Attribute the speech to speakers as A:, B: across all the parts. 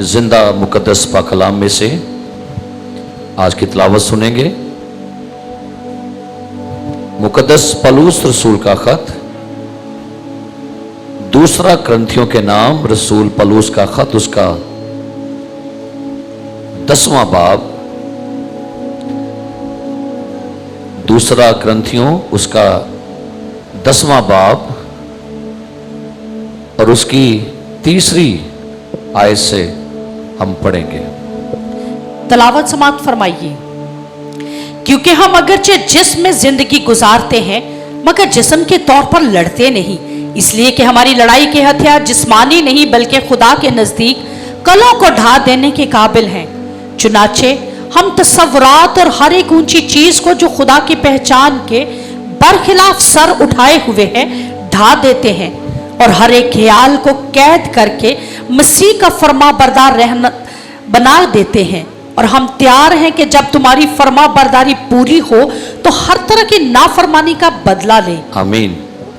A: जिंदा मुकद्दस पाक कलाम में से आज की तिलावत सुनेंगे। मुकद्दस पौलुस रसूल का खत, दूसरा करंथियों के नाम रसूल पौलुस का खत, उसका 10वां बाब, दूसरा करंथियों उसका 10वां बाब और उसकी 3री आयत से हम पढ़ेंगे।
B: तलावत समाप्त फरमाइए। क्योंकि हम अगरचे जिस्म में जिंदगी गुजारते हैं मगर जिस्म के तौर पर लड़ते नहीं, इसलिए कि हमारी लड़ाई के हथियार जिस्मानी नहीं बल्कि खुदा के नजदीक कलों को ढा देने के काबिल हैं। चुनाचे हम तसव्वुरात और हर एक ऊंची चीज को जो खुदा की पहचान के बरखिलाफ सर उठाए हुए है ढा देते हैं और हर एक ख्याल को कैद करके मसीह का फर्मा बरदार रहना बना देते हैं। और हम तैयार हैं कि जब तुम्हारी फर्मा बरदारी पूरी हो तो हर तरह की नाफरमानी का बदला लें।
A: आमीन।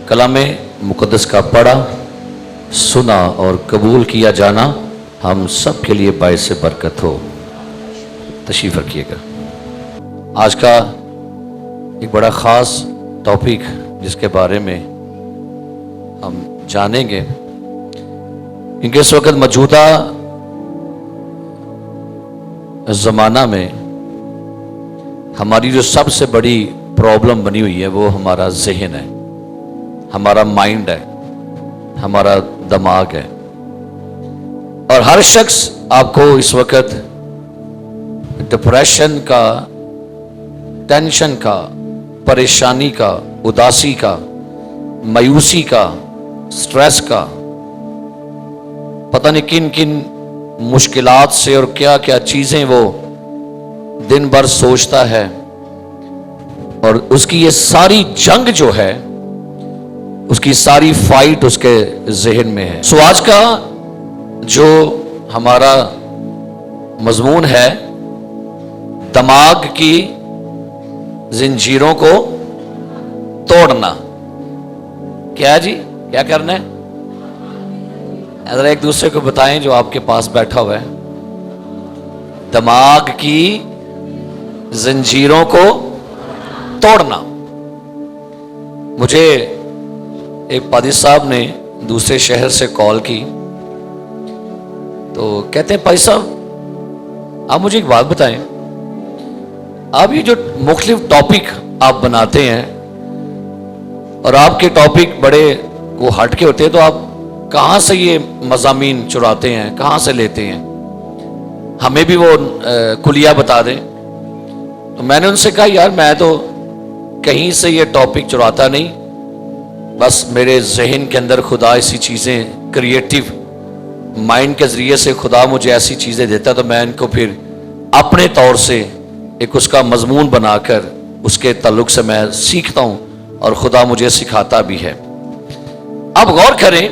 A: कलामे मुकद्दस का पढ़ा, सुना और कबूल किया जाना हम सब के लिए बाइस बरकत हो। तशरीफ रखिएगा। आज का एक बड़ा ख़ास टॉपिक जिसके बारे में हम जानेंगे, क्योंकि इस वक्त मौजूदा ज़माना में हमारी जो सबसे बड़ी प्रॉब्लम बनी हुई है वो हमारा जहन है, हमारा माइंड है, हमारा दिमाग है। और हर शख्स आपको इस वक्त डिप्रेशन का, टेंशन का, परेशानी का, उदासी का, मायूसी का, स्ट्रेस का, पता नहीं किन किन मुश्किलात से और क्या क्या चीजें वो दिन भर सोचता है, और उसकी ये सारी जंग जो है, उसकी सारी फाइट उसके जहन में है। सो आज का जो हमारा मजमून है, दिमाग की जंजीरों को तोड़ना। क्या जी, क्या करना है? जरा एक दूसरे को बताएं जो आपके पास बैठा हुआ है। दिमाग की जंजीरों को तोड़ना। मुझे एक पादी साहब ने दूसरे शहर से कॉल की, तो कहते हैं, भाई साहब आप मुझे एक बात बताएं, आप ये जो मुख्तलिफ टॉपिक आप बनाते हैं और आपके टॉपिक बड़े वो हट के होते हैं, तो आप कहाँ से ये मज़ामीन चुराते हैं, कहाँ से लेते हैं? हमें भी वो कुलिया बता दें। तो मैंने उनसे कहा, यार मैं तो कहीं से ये टॉपिक चुराता नहीं, बस मेरे जहन के अंदर खुदा ऐसी चीज़ें, क्रिएटिव माइंड के ज़रिए से खुदा मुझे ऐसी चीज़ें देता, तो मैं इनको फिर अपने तौर से एक उसका मजमून बनाकर उसके ताल्लुक से मैं सीखता हूँ और खुदा मुझे सिखाता भी है। अब गौर करें,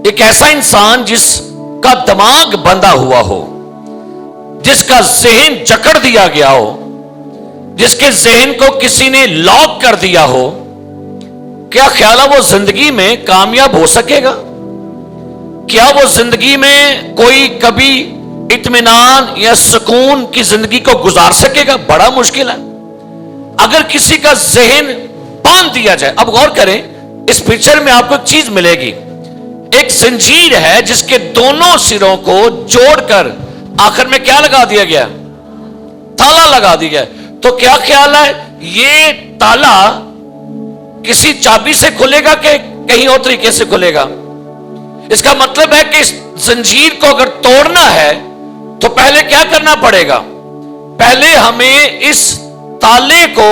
A: एक ऐसा इंसान जिसका दिमाग बंधा हुआ हो, जिसका जहन जकड़ दिया गया हो, जिसके जहन को किसी ने लॉक कर दिया हो, क्या ख्याल है वो जिंदगी में कामयाब हो सकेगा? क्या वो जिंदगी में कोई कभी इत्मीनान या सुकून की जिंदगी को गुजार सकेगा? बड़ा मुश्किल है अगर किसी का जहन बांध दिया जाए। अब गौर करें, इस पिक्चर में आपको एक चीज मिलेगी। एक जंजीर है जिसके दोनों सिरों को जोड़कर आखिर में क्या लगा दिया गया? ताला लगा दिया गया। तो क्या ख्याल है, ये ताला किसी चाबी से खुलेगा कि कहीं और तरीके से खुलेगा? इसका मतलब है कि इस जंजीर को अगर तोड़ना है तो पहले क्या करना पड़ेगा? पहले हमें इस ताले को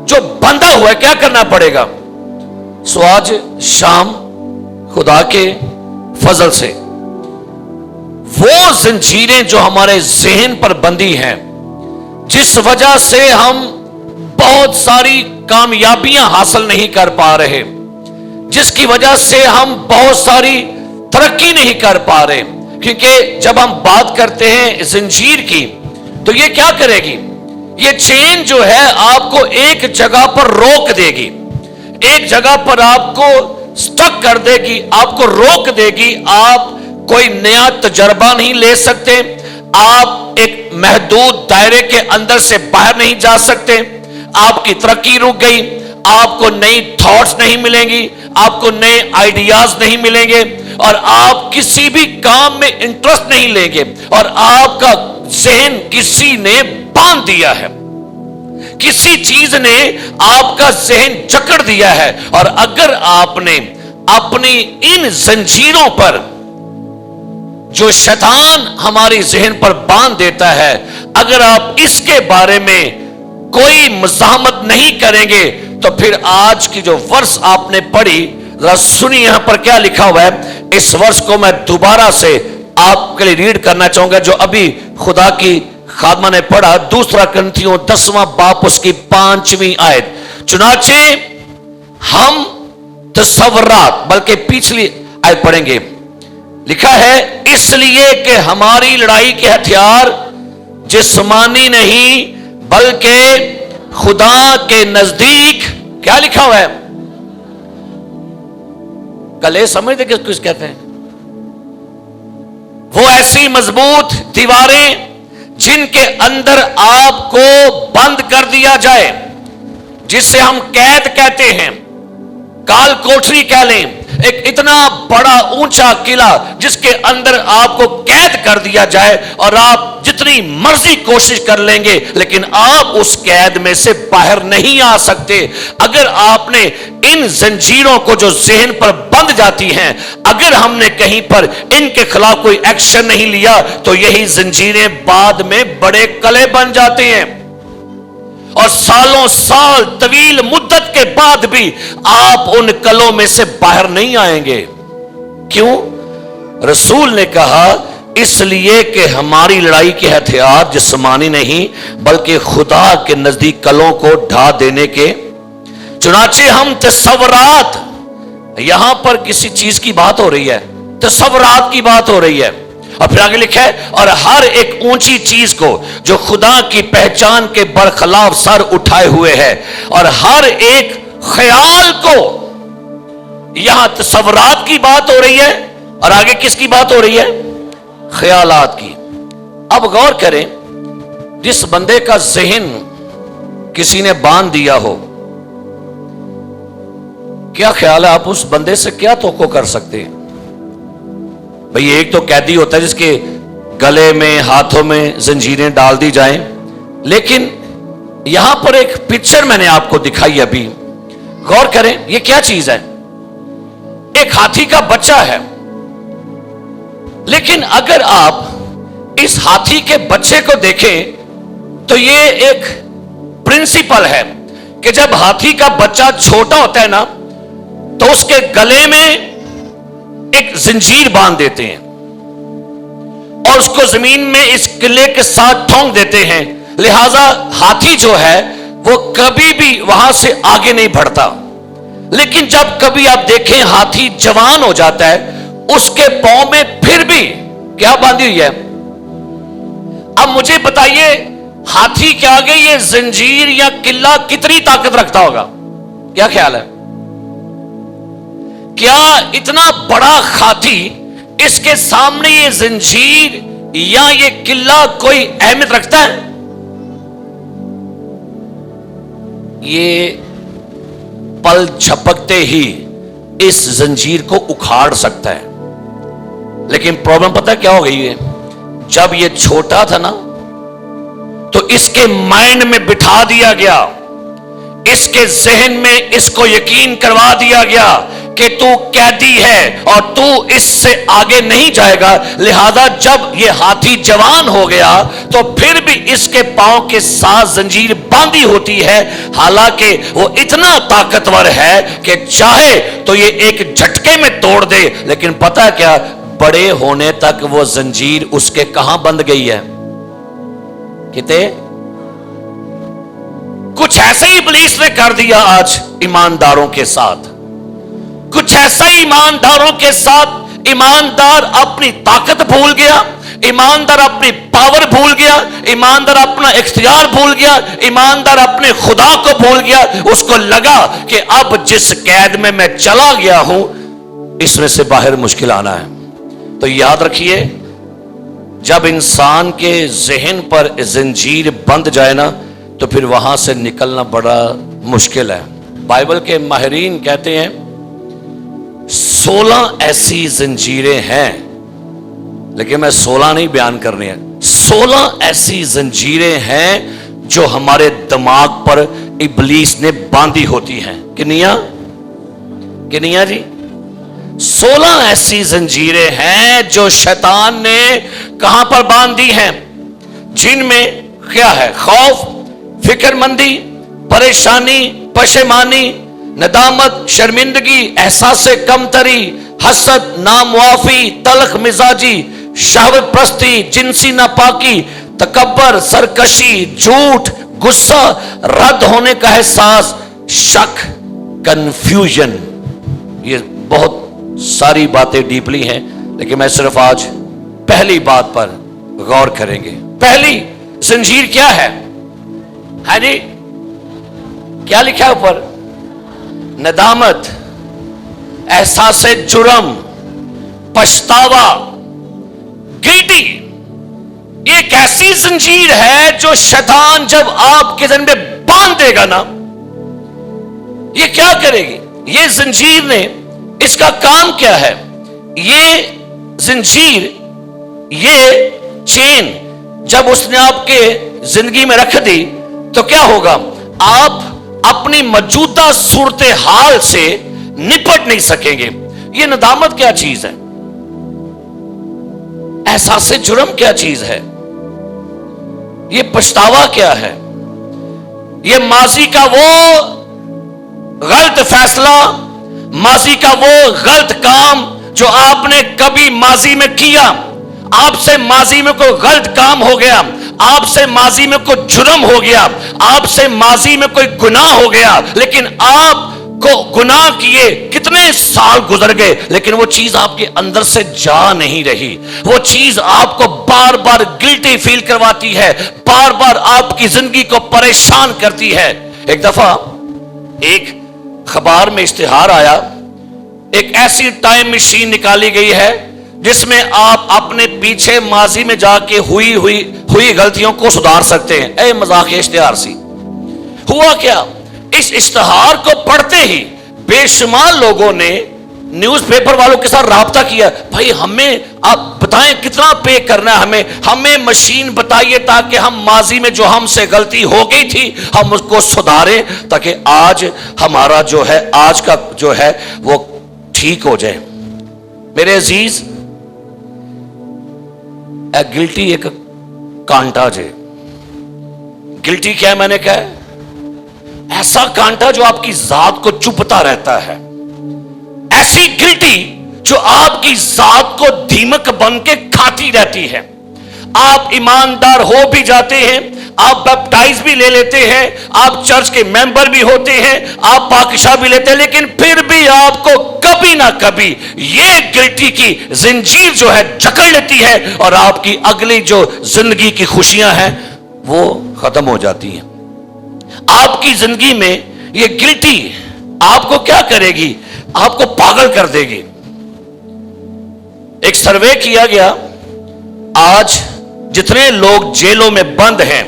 A: जो बंधा हुआ है क्या करना पड़ेगा? सो आज शाम खुदा के फजल से वो जंजीरें जो हमारे जहन पर बंधी हैं, जिस वजह से हम बहुत सारी कामयाबियां हासिल नहीं कर पा रहे, जिसकी वजह से हम बहुत सारी तरक्की नहीं कर पा रहे, क्योंकि जब हम बात करते हैं जंजीर की तो ये क्या करेगी? ये चेन जो है आपको एक जगह पर रोक देगी, एक जगह पर आपको स्टक कर देगी, आपको रोक देगी। आप कोई नया तजर्बा नहीं ले सकते, आप एक महदूद दायरे के अंदर से बाहर नहीं जा सकते, आपकी तरक्की रुक गई, आपको नई थॉट्स नहीं मिलेंगी, आपको नए आइडियाज नहीं मिलेंगे, और आप किसी भी काम में इंटरेस्ट नहीं लेंगे, और आपका जहन किसी ने बांध दिया है, किसी चीज ने आपका जहन जकड़ दिया है। और अगर आपने अपनी इन जंजीरों पर, जो शैतान हमारी जहन पर बांध देता है, अगर आप इसके बारे में कोई मज़ाहमत नहीं करेंगे, तो फिर आज की जो वर्ष आपने पढ़ी, जरा सुनिए यहां पर क्या लिखा हुआ है। इस वर्ष को मैं दोबारा से आपके लिए रीड करना चाहूंगा, जो अभी खुदा की खादमा ने पढ़ा, 2 कुरिन्थियों 10वां बाब उसकी 5वीं आयत। चुनाचे हम तसव्वुरात, बल्कि पिछली आयत पढ़ेंगे, लिखा है इसलिए कि हमारी लड़ाई के हथियार जिस्मानी नहीं बल्कि खुदा के नजदीक, क्या लिखा हुआ है, कले समझते किस कुछ कहते हैं, वो ऐसी मजबूत दीवारें जिनके अंदर आपको बंद कर दिया जाए, जिससे हम कैद कहते हैं, काल कोठरी कह लें, एक इतना बड़ा ऊंचा किला जिसके अंदर आपको कैद कर दिया जाए, और आप जितनी मर्जी कोशिश कर लेंगे लेकिन आप उस कैद में से बाहर नहीं आ सकते। अगर आपने इन जंजीरों को जो जहन पर बंध जाती हैं, अगर हमने कहीं पर इनके खिलाफ कोई एक्शन नहीं लिया, तो यही जंजीरें बाद में बड़े कले बन जाते हैं, और सालों साल तवील मुद्दत के बाद भी आप उन कलों में से बाहर नहीं आएंगे। क्यों? रसूल ने कहा इसलिए कि हमारी लड़ाई के हथियार जिस्मानी नहीं बल्कि खुदा के नजदीक कलों को ढा देने के। चुनाचे हम तसव्वुरात, यहां पर किसी चीज की बात हो रही है, तसव्वुरात की बात हो रही है, और फिर आगे लिखा है और हर एक ऊंची चीज को जो खुदा की पहचान के बरखिलाफ सर उठाए हुए है, और हर एक ख्याल को, यहां तसव्वुरात की बात हो रही है, और आगे किसकी बात हो रही है? ख्यालात की। अब गौर करें, जिस बंदे का जहन किसी ने बांध दिया हो, क्या ख्याल है आप उस बंदे से क्या तवक्को कर सकते हैं? भाई एक तो कैदी होता है जिसके गले में हाथों में जंजीरें डाल दी जाएं, लेकिन यहां पर एक पिक्चर मैंने आपको दिखाई अभी, गौर करें ये क्या चीज है। एक हाथी का बच्चा है, लेकिन अगर आप इस हाथी के बच्चे को देखें तो ये एक प्रिंसिपल है कि जब हाथी का बच्चा छोटा होता है ना, तो उसके गले में एक जंजीर बांध देते हैं और उसको जमीन में इस किले के साथ ठोंक देते हैं, लिहाजा हाथी जो है वो कभी भी वहां से आगे नहीं बढ़ता। लेकिन जब कभी आप देखें हाथी जवान हो जाता है, उसके पांव में फिर भी क्या बांधी हुई है? अब मुझे बताइए, हाथी के आगे ये जंजीर या किला कितनी ताकत रखता होगा? क्या ख्याल है? क्या इतना बड़ा हाथी, इसके सामने ये जंजीर या ये किला कोई अहमियत रखता है? ये पल झपकते ही इस जंजीर को उखाड़ सकता है। लेकिन प्रॉब्लम पता क्या हो गई है? जब ये छोटा था ना, तो इसके माइंड में बिठा दिया गया, इसके जहन में इसको यकीन करवा दिया गया कि तू कैदी है और तू इससे आगे नहीं जाएगा। लिहाजा जब ये हाथी जवान हो गया तो फिर भी इसके पांव के साथ जंजीर बांधी होती है, हालांकि वो इतना ताकतवर है कि चाहे तो ये एक झटके में तोड़ दे। लेकिन पता क्या, बड़े होने तक वो जंजीर उसके कहां बंध गई है? किते कुछ ऐसे ही इब्लीस ने कर दिया आज ईमानदारों के साथ। कुछ ऐसा ही ईमानदारों के साथ, ईमानदार अपनी ताकत भूल गया, ईमानदार अपनी पावर भूल गया, ईमानदार अपना इख्तियार भूल गया, ईमानदार अपने खुदा को भूल गया। उसको लगा कि अब जिस कैद में मैं चला गया हूं, इसमें से बाहर मुश्किल आना है। तो याद रखिए, जब इंसान के जहन पर जंजीर बंध जाए ना, तो फिर वहां से निकलना बड़ा मुश्किल है। बाइबल के माहिरीन कहते हैं 16 ऐसी जंजीरें हैं, लेकिन मैं 16 नहीं बयान करनी है। 16 ऐसी जंजीरें हैं जो हमारे दिमाग पर इब्लीस ने बांधी होती हैं। किनिया जी, 16 ऐसी जंजीरें हैं जो शैतान ने कहां पर बांध दी हैं, जिनमें क्या है? खौफ, फिक्रमंदी, परेशानी, पशेमानी, नदामत, शर्मिंदगी, एहसास कमतरी, हसद, नामुआफी, तलख मिजाजी, शहवत प्रस्ती, जिनसी नापाकी, तकब्बर, सरकशी, झूठ, गुस्सा, रद्द होने का एहसास, शक, कंफ्यूजन। ये बहुत सारी बातें डीपली हैं, लेकिन मैं सिर्फ आज पहली बात पर गौर करेंगे। पहली जंजीर क्या है जी? क्या लिखा है ऊपर? नदामत, एहसास जुर्म, पछतावा, गिल्टी। ये एक ऐसी जंजीर है जो शैतान जब आपके जहन में बांध देगा ना, ये क्या करेगी? ये जंजीर ने, इसका काम क्या है? ये जंजीर, ये चेन जब उसने आपके जिंदगी में रख दी, तो क्या होगा? आप अपनी मौजूदा सूरत हाल से निपट नहीं सकेंगे। ये नदामत क्या चीज है? एहसास जुर्म क्या चीज है? ये पछतावा क्या है? ये माजी का वो गलत फैसला, माजी का वो गलत काम जो आपने कभी माजी में किया। आपसे माजी में कोई गलत काम हो गया, आपसे माजी में कोई जुर्म हो गया, आपसे माजी में कोई गुनाह हो गया, लेकिन आपको गुनाह किए कितने साल गुजर गए, लेकिन वो चीज आपके अंदर से जा नहीं रही। वो चीज आपको बार बार गिल्टी फील करवाती है, बार बार आपकी जिंदगी को परेशान करती है। एक दफा एक अखबार में इश्तिहार आया, एक ऐसी टाइम मशीन निकाली गई है जिसमें आप अपने पीछे माजी में जाके हुई गलतियों को सुधार सकते हैं। ए मजाक इश्तिहार सी। हुआ क्या? इस इश्तिहार को पढ़ते ही बेशुमार लोगों ने न्यूज़पेपर वालों के साथ राब्ता किया, भाई हमें आप बताएं कितना पे करना है, हमें मशीन बताइए ताकि हम माजी में जो हमसे गलती हो गई थी हम उसको सुधारें, ताकि आज हमारा जो है, आज का जो है वो ठीक हो जाए। मेरे अजीज, गिल्टी एक कांटा जे। गिल्टी क्या है? मैंने कहा ऐसा कांटा जो आपकी जात को चुभता रहता है, ऐसी गिल्टी जो आपकी जात को दीमक बन के खाती रहती है। आप ईमानदार हो भी जाते हैं, आप बैप्टाइज भी ले लेते हैं, आप चर्च के मेंबर भी होते हैं, आप पाकशाह भी लेते हैं, लेकिन फिर भी आपको कभी ना कभी ये गिल्टी की जंजीर जो है जकड़ लेती है और आपकी अगली जो जिंदगी की खुशियां हैं वो खत्म हो जाती हैं। आपकी जिंदगी में ये गिल्टी आपको क्या करेगी? आपको पागल कर देगी। एक सर्वे किया गया, आज जितने लोग जेलों में बंद हैं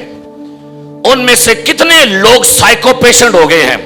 A: उनमें से कितने लोग साइको पेशेंट हो गए हैं।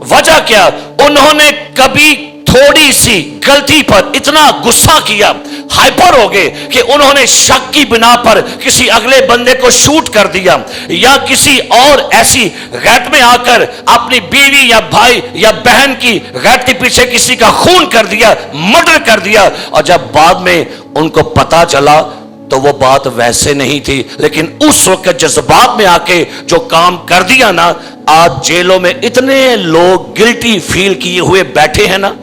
A: वजह क्या? उन्होंने कभी थोड़ी सी गलती पर इतना गुस्सा किया, हाइपर हो गए कि उन्होंने शक की बिना पर किसी अगले बंदे को शूट कर दिया, या किसी और ऐसी गैरत में आकर अपनी बीवी या भाई या बहन की गैरत के पीछे किसी का खून कर दिया, मर्डर कर दिया। और जब बाद में उनको पता चला तो वो बात वैसे नहीं थी, लेकिन उस वक्त जज्बात में आके जो काम कर दिया ना, आज जेलों में इतने लोग गिल्टी फील किए हुए बैठे हैं ना,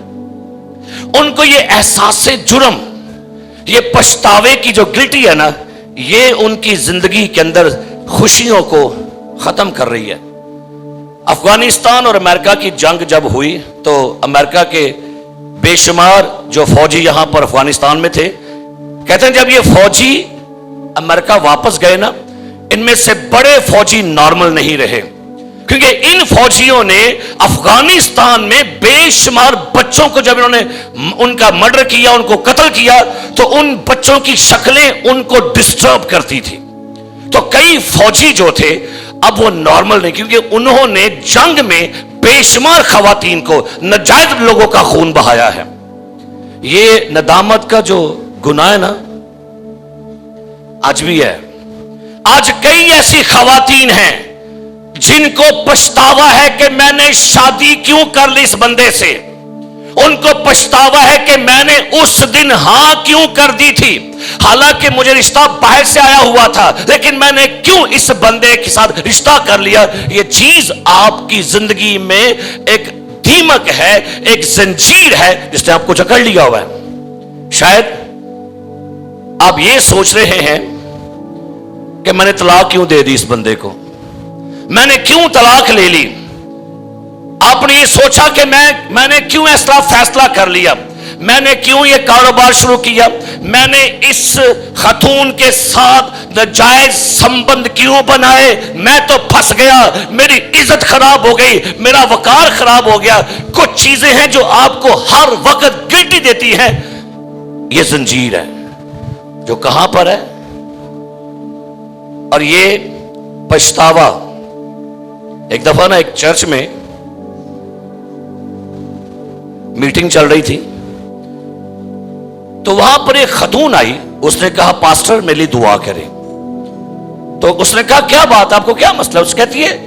A: उनको ये एहसास से जुर्म, ये पछतावे की जो गिल्टी है ना, ये उनकी जिंदगी के अंदर खुशियों को खत्म कर रही है। अफगानिस्तान और अमेरिका की जंग जब हुई तो अमेरिका के बेशुमार जो फौजी यहां पर अफगानिस्तान में थे, कहते हैं जब ये फौजी अमेरिका वापस गए ना, इनमें से बड़े फौजी नॉर्मल नहीं रहे। کیونکہ ان فوجیوں نے افغانستان میں بے شمار بچوں کو جب انہوں نے ان کا مرڈر کیا، ان کو قتل کیا، تو ان بچوں کی شکلیں ان کو ڈسٹرب کرتی تھی. تو کئی فوجی جو تھے اب وہ نارمل نہیں، کیونکہ انہوں نے جنگ میں بے شمار خواتین کو، ناجائز لوگوں کا خون بہایا ہے. یہ ندامت کا جو گناہ ہے نا، آج بھی ہے. آج کئی ایسی خواتین ہیں جن کو پچھتاوا ہے کہ میں نے شادی کیوں کر لی اس بندے سے. ان کو پچھتاوا ہے کہ میں نے اس دن ہاں کیوں کر دی تھی، حالانکہ مجھے رشتہ باہر سے آیا ہوا تھا، لیکن میں نے کیوں اس بندے کے ساتھ رشتہ کر لیا. یہ چیز آپ کی زندگی میں ایک دیمک ہے، ایک زنجیر ہے جس نے آپ کو جکڑ لیا ہوا ہے. شاید آپ یہ سوچ رہے ہیں کہ میں نے طلاق کیوں دے دی اس بندے کو، میں نے کیوں طلاق لے لی. آپ نے یہ سوچا کہ میں نے کیوں ایسا فیصلہ کر لیا، میں نے کیوں یہ کاروبار شروع کیا، میں نے اس خاتون کے ساتھ ناجائز سمبند کیوں بنائے، میں تو پھنس گیا، میری عزت خراب ہو گئی، میرا وقار خراب ہو گیا. کچھ چیزیں ہیں جو آپ کو ہر وقت گلٹی دیتی ہیں. یہ زنجیر ہے جو کہاں پر ہے، اور یہ پچھتاوا. ایک دفعہ نا ایک چرچ میں میٹنگ چل رہی تھی، تو وہاں پر ایک خاتون آئی. اس نے کہا پاسٹر میرے لیے دعا کریں. تو اس نے کہا کیا بات، آپ کو کیا مسئلہ؟ اس کہتی ہے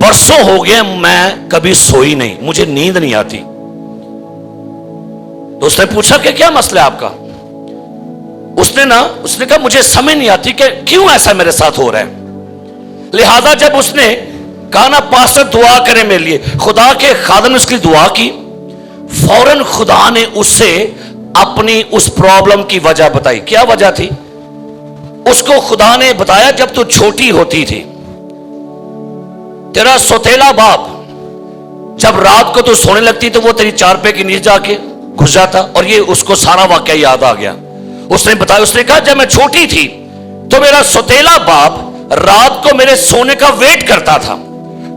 A: برسوں ہو گئے میں کبھی سوئی نہیں، مجھے نیند نہیں آتی. تو اس نے پوچھا کہ کیا مسئلہ ہے آپ کا؟ اس نے کہا مجھے سمجھ نہیں آتی کہ کیوں ایسا میرے ساتھ ہو رہا ہے. لہذا جب اس نے کہا نا پاسٹر دعا کریں میرے لیے، خدا کے خادم نے اس کی دعا کی. فوراً خدا نے اسے اپنی اس پرابلم کی وجہ بتائی. کیا وجہ تھی؟ اس کو خدا نے بتایا جب تو چھوٹی ہوتی تھی، تیرا سوتیلا باپ جب رات کو تو سونے لگتی تو وہ تیری چارپے کے نیچے جا کے گھس جاتا. اور یہ اس کو سارا واقعہ یاد آ گیا. اس نے بتایا، اس نے کہا جب میں چھوٹی تھی تو میرا سوتیلا باپ رات کو میرے سونے کا ویٹ کرتا تھا،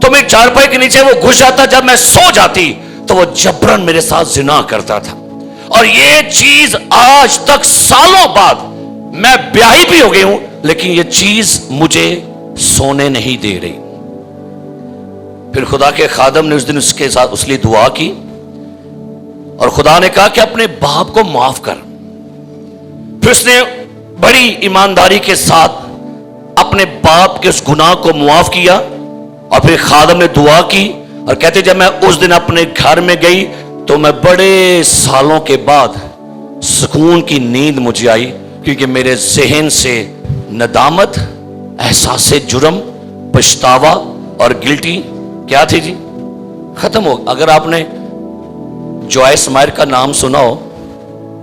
A: تو میری چارپائی کے نیچے وہ گھس جاتا. جب میں سو جاتی تو وہ جبرن میرے ساتھ زنا کرتا تھا. اور یہ چیز آج تک سالوں بعد، میں بیاہی بھی ہو گئی ہوں، لیکن یہ چیز مجھے سونے نہیں دے رہی. پھر خدا کے خادم نے اس دن اس کے ساتھ اس لیے دعا کی، اور خدا نے کہا کہ اپنے باپ کو معاف کر. پھر اس نے بڑی ایمانداری کے ساتھ اپنے باپ کے اس گناہ کو معاف کیا. اور پھر خادم نے دعا کی اور کہتے جب میں اس دن اپنے گھر میں گئی تو میں بڑے سالوں کے بعد سکون کی نیند مجھے آئی، کیونکہ میرے ذہن سے ندامت، احساس جرم، پچھتاوا اور گلٹی کیا تھی جی، ختم ہو. اگر آپ نے جوائس مائر کا نام سنا ہو،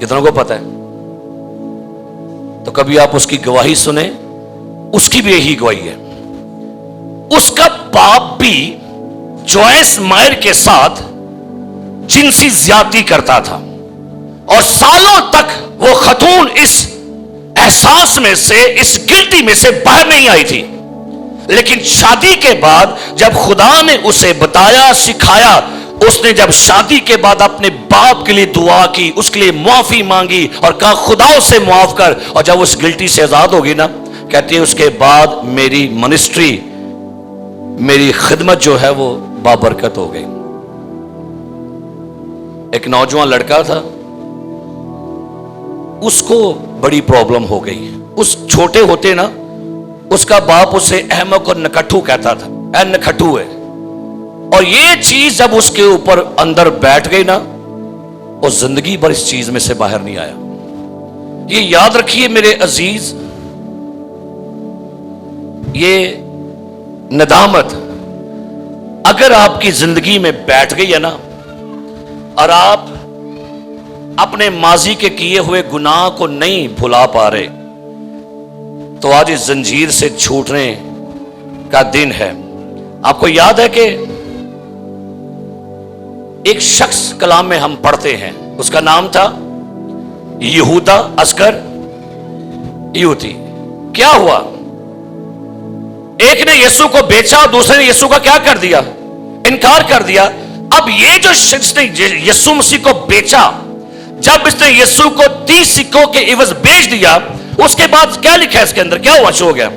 A: کتنوں کو پتا ہے؟ تو کبھی آپ اس کی گواہی سنیں، اس کی بھی یہی گواہی ہے. اس کا باپ بھی جوائس مائر کے ساتھ جنسی زیادتی کرتا تھا، اور سالوں تک وہ خاتون اس احساس میں سے، اس گلٹی میں سے باہر نہیں آئی تھی. لیکن شادی کے بعد جب خدا نے اسے بتایا، سکھایا، اس نے جب شادی کے بعد اپنے باپ کے لیے دعا کی، اس کے لیے معافی مانگی اور کہا خدا اسے معاف کر. اور جب اس گلٹی سے آزاد ہوگی نا، کہتی ہے اس کے بعد میری منسٹری، میری خدمت جو ہے وہ بابرکت ہو گئی. ایک نوجوان لڑکا تھا، اس کو بڑی پرابلم ہو گئی. اس چھوٹے ہوتے نا، اس کا باپ اسے احمق اور نکٹھو کہتا تھا، اے نکٹھو ہے. اور یہ چیز جب اس کے اوپر اندر بیٹھ گئی نا، وہ زندگی بھر اس چیز میں سے باہر نہیں آیا. یہ یاد رکھیے میرے عزیز، یہ ندامت اگر آپ کی زندگی میں بیٹھ گئی ہے نا، اور آپ اپنے ماضی کے کیے ہوئے گناہ کو نہیں بھلا پا رہے، تو آج اس زنجیر سے چھوٹنے کا دن ہے. آپ کو یاد ہے کہ ایک شخص کلام میں ہم پڑھتے ہیں، اس کا نام تھا یہودا اسکر یہودی. کیا ہوا؟ एक ने यीशु को बेचा और दूसरे ने यीशु का क्या कर दिया, इनकार कर दिया। अब ये जो शख्स ने यीशु मसीह को बेचा, जब इसने यीशु को 30 सिक्कों के इवज बेच दिया, उसके बाद क्या लिखा है इसके अंदर, क्या हुआ, शो हो गया,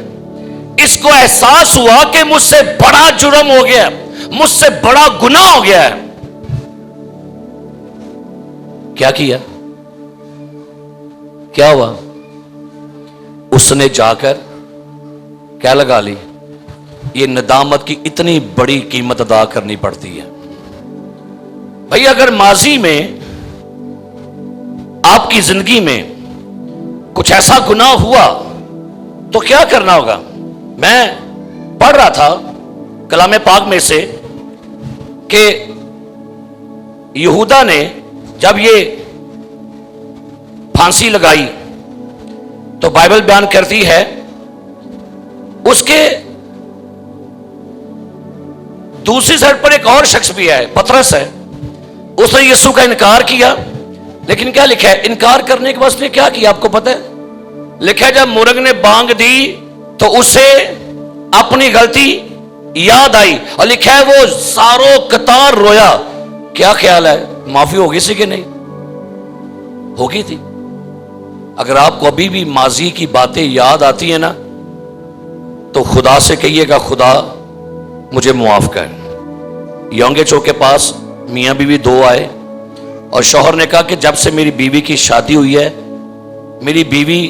A: इसको एहसास हुआ कि मुझसे बड़ा जुर्म हो गया, मुझसे बड़ा गुनाह हो गया है। क्या किया, क्या हुआ, उसने जाकर क्या लगा ली, ये नदामत की इतनी बड़ी कीमत अदा करनी पड़ती है। भाई अगर माजी में आपकी जिंदगी में कुछ ऐसा गुनाह हुआ तो क्या करना होगा। मैं पढ़ रहा था कलाम पाक में से कि यहूदा ने जब ये फांसी लगाई तो बाइबल बयान करती है उसके दूसरी साइड पर एक और शख्स भी है, पतरस है, उसने यीशु का इनकार किया। लेकिन क्या लिखा है, इनकार करने के बाद उसने क्या किया आपको पता है, लिखा है जब मुर्ग ने बांग दी तो उसे अपनी गलती याद आई और लिखा है वो सारों कतार रोया। क्या ख्याल है, माफी होगी सी कि नहीं होगी थी। अगर आपको अभी भी माजी की बातें याद आती है ना तो खुदा से कहिएगा, खुदा मुझे मुआफ कर। यंगे चौक के पास मियां बीवी दो आए और शौहर ने कहा कि जब से मेरी बीवी की शादी हुई है, मेरी बीवी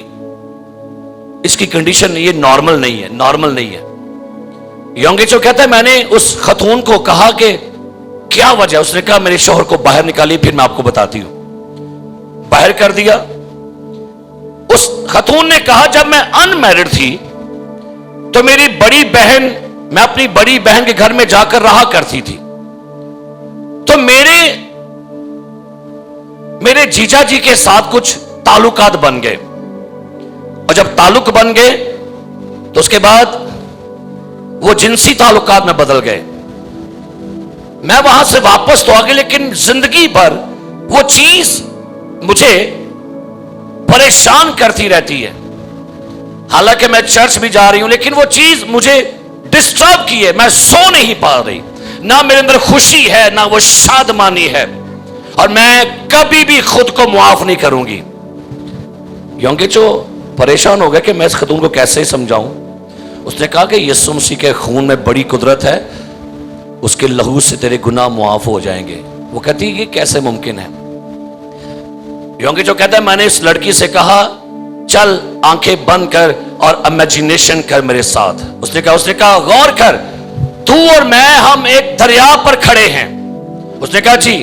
A: इसकी कंडीशन ये नॉर्मल नहीं है, नॉर्मल नहीं है। यंगे चौक कहता है मैंने उस खतून को कहा कि क्या वजह, उसने कहा मेरे शौहर को बाहर निकालिए, फिर मैं आपको बताती हूं। बाहर कर दिया। उस खतून ने कहा जब मैं अनमैरिड थी तो मेरी बड़ी बहन, मैं अपनी बड़ी बहन के घर में जाकर रहा करती थी, तो मेरे जीजा जी के साथ कुछ ताल्लुकात बन गए और जब ताल्लुक बन गए तो उसके बाद वो जिनसी ताल्लुकात में बदल गए। मैं वहां से वापस तो आ गया, लेकिन जिंदगी भर वो चीज मुझे परेशान करती रहती है। हालांकि मैं चर्च भी जा रही हूं, लेकिन वो चीज मुझे डिस्टर्ब की है। मैं सो नहीं पा रही, ना मेरे अंदर खुशी है ना वो शादमानी है, और मैं कभी भी खुद को मुआफ नहीं करूंगी। क्योंकि जो परेशान हो गया कि मैं इस खतून को कैसे समझाऊं। उसने कहा कि यीशु मसीह के खून में बड़ी कुदरत है, उसके लहू से तेरे गुनाह मुआफ हो जाएंगे। वो कहती है ये कैसे मुमकिन है। क्योंकि जो कहता है मैंने इस लड़की से कहा चल आंखें बंद कर और इमेजिनेशन कर मेरे साथ। उसने कहा गौर कर, तू और मैं हम एक दरिया पर खड़े हैं। उसने कहा जी,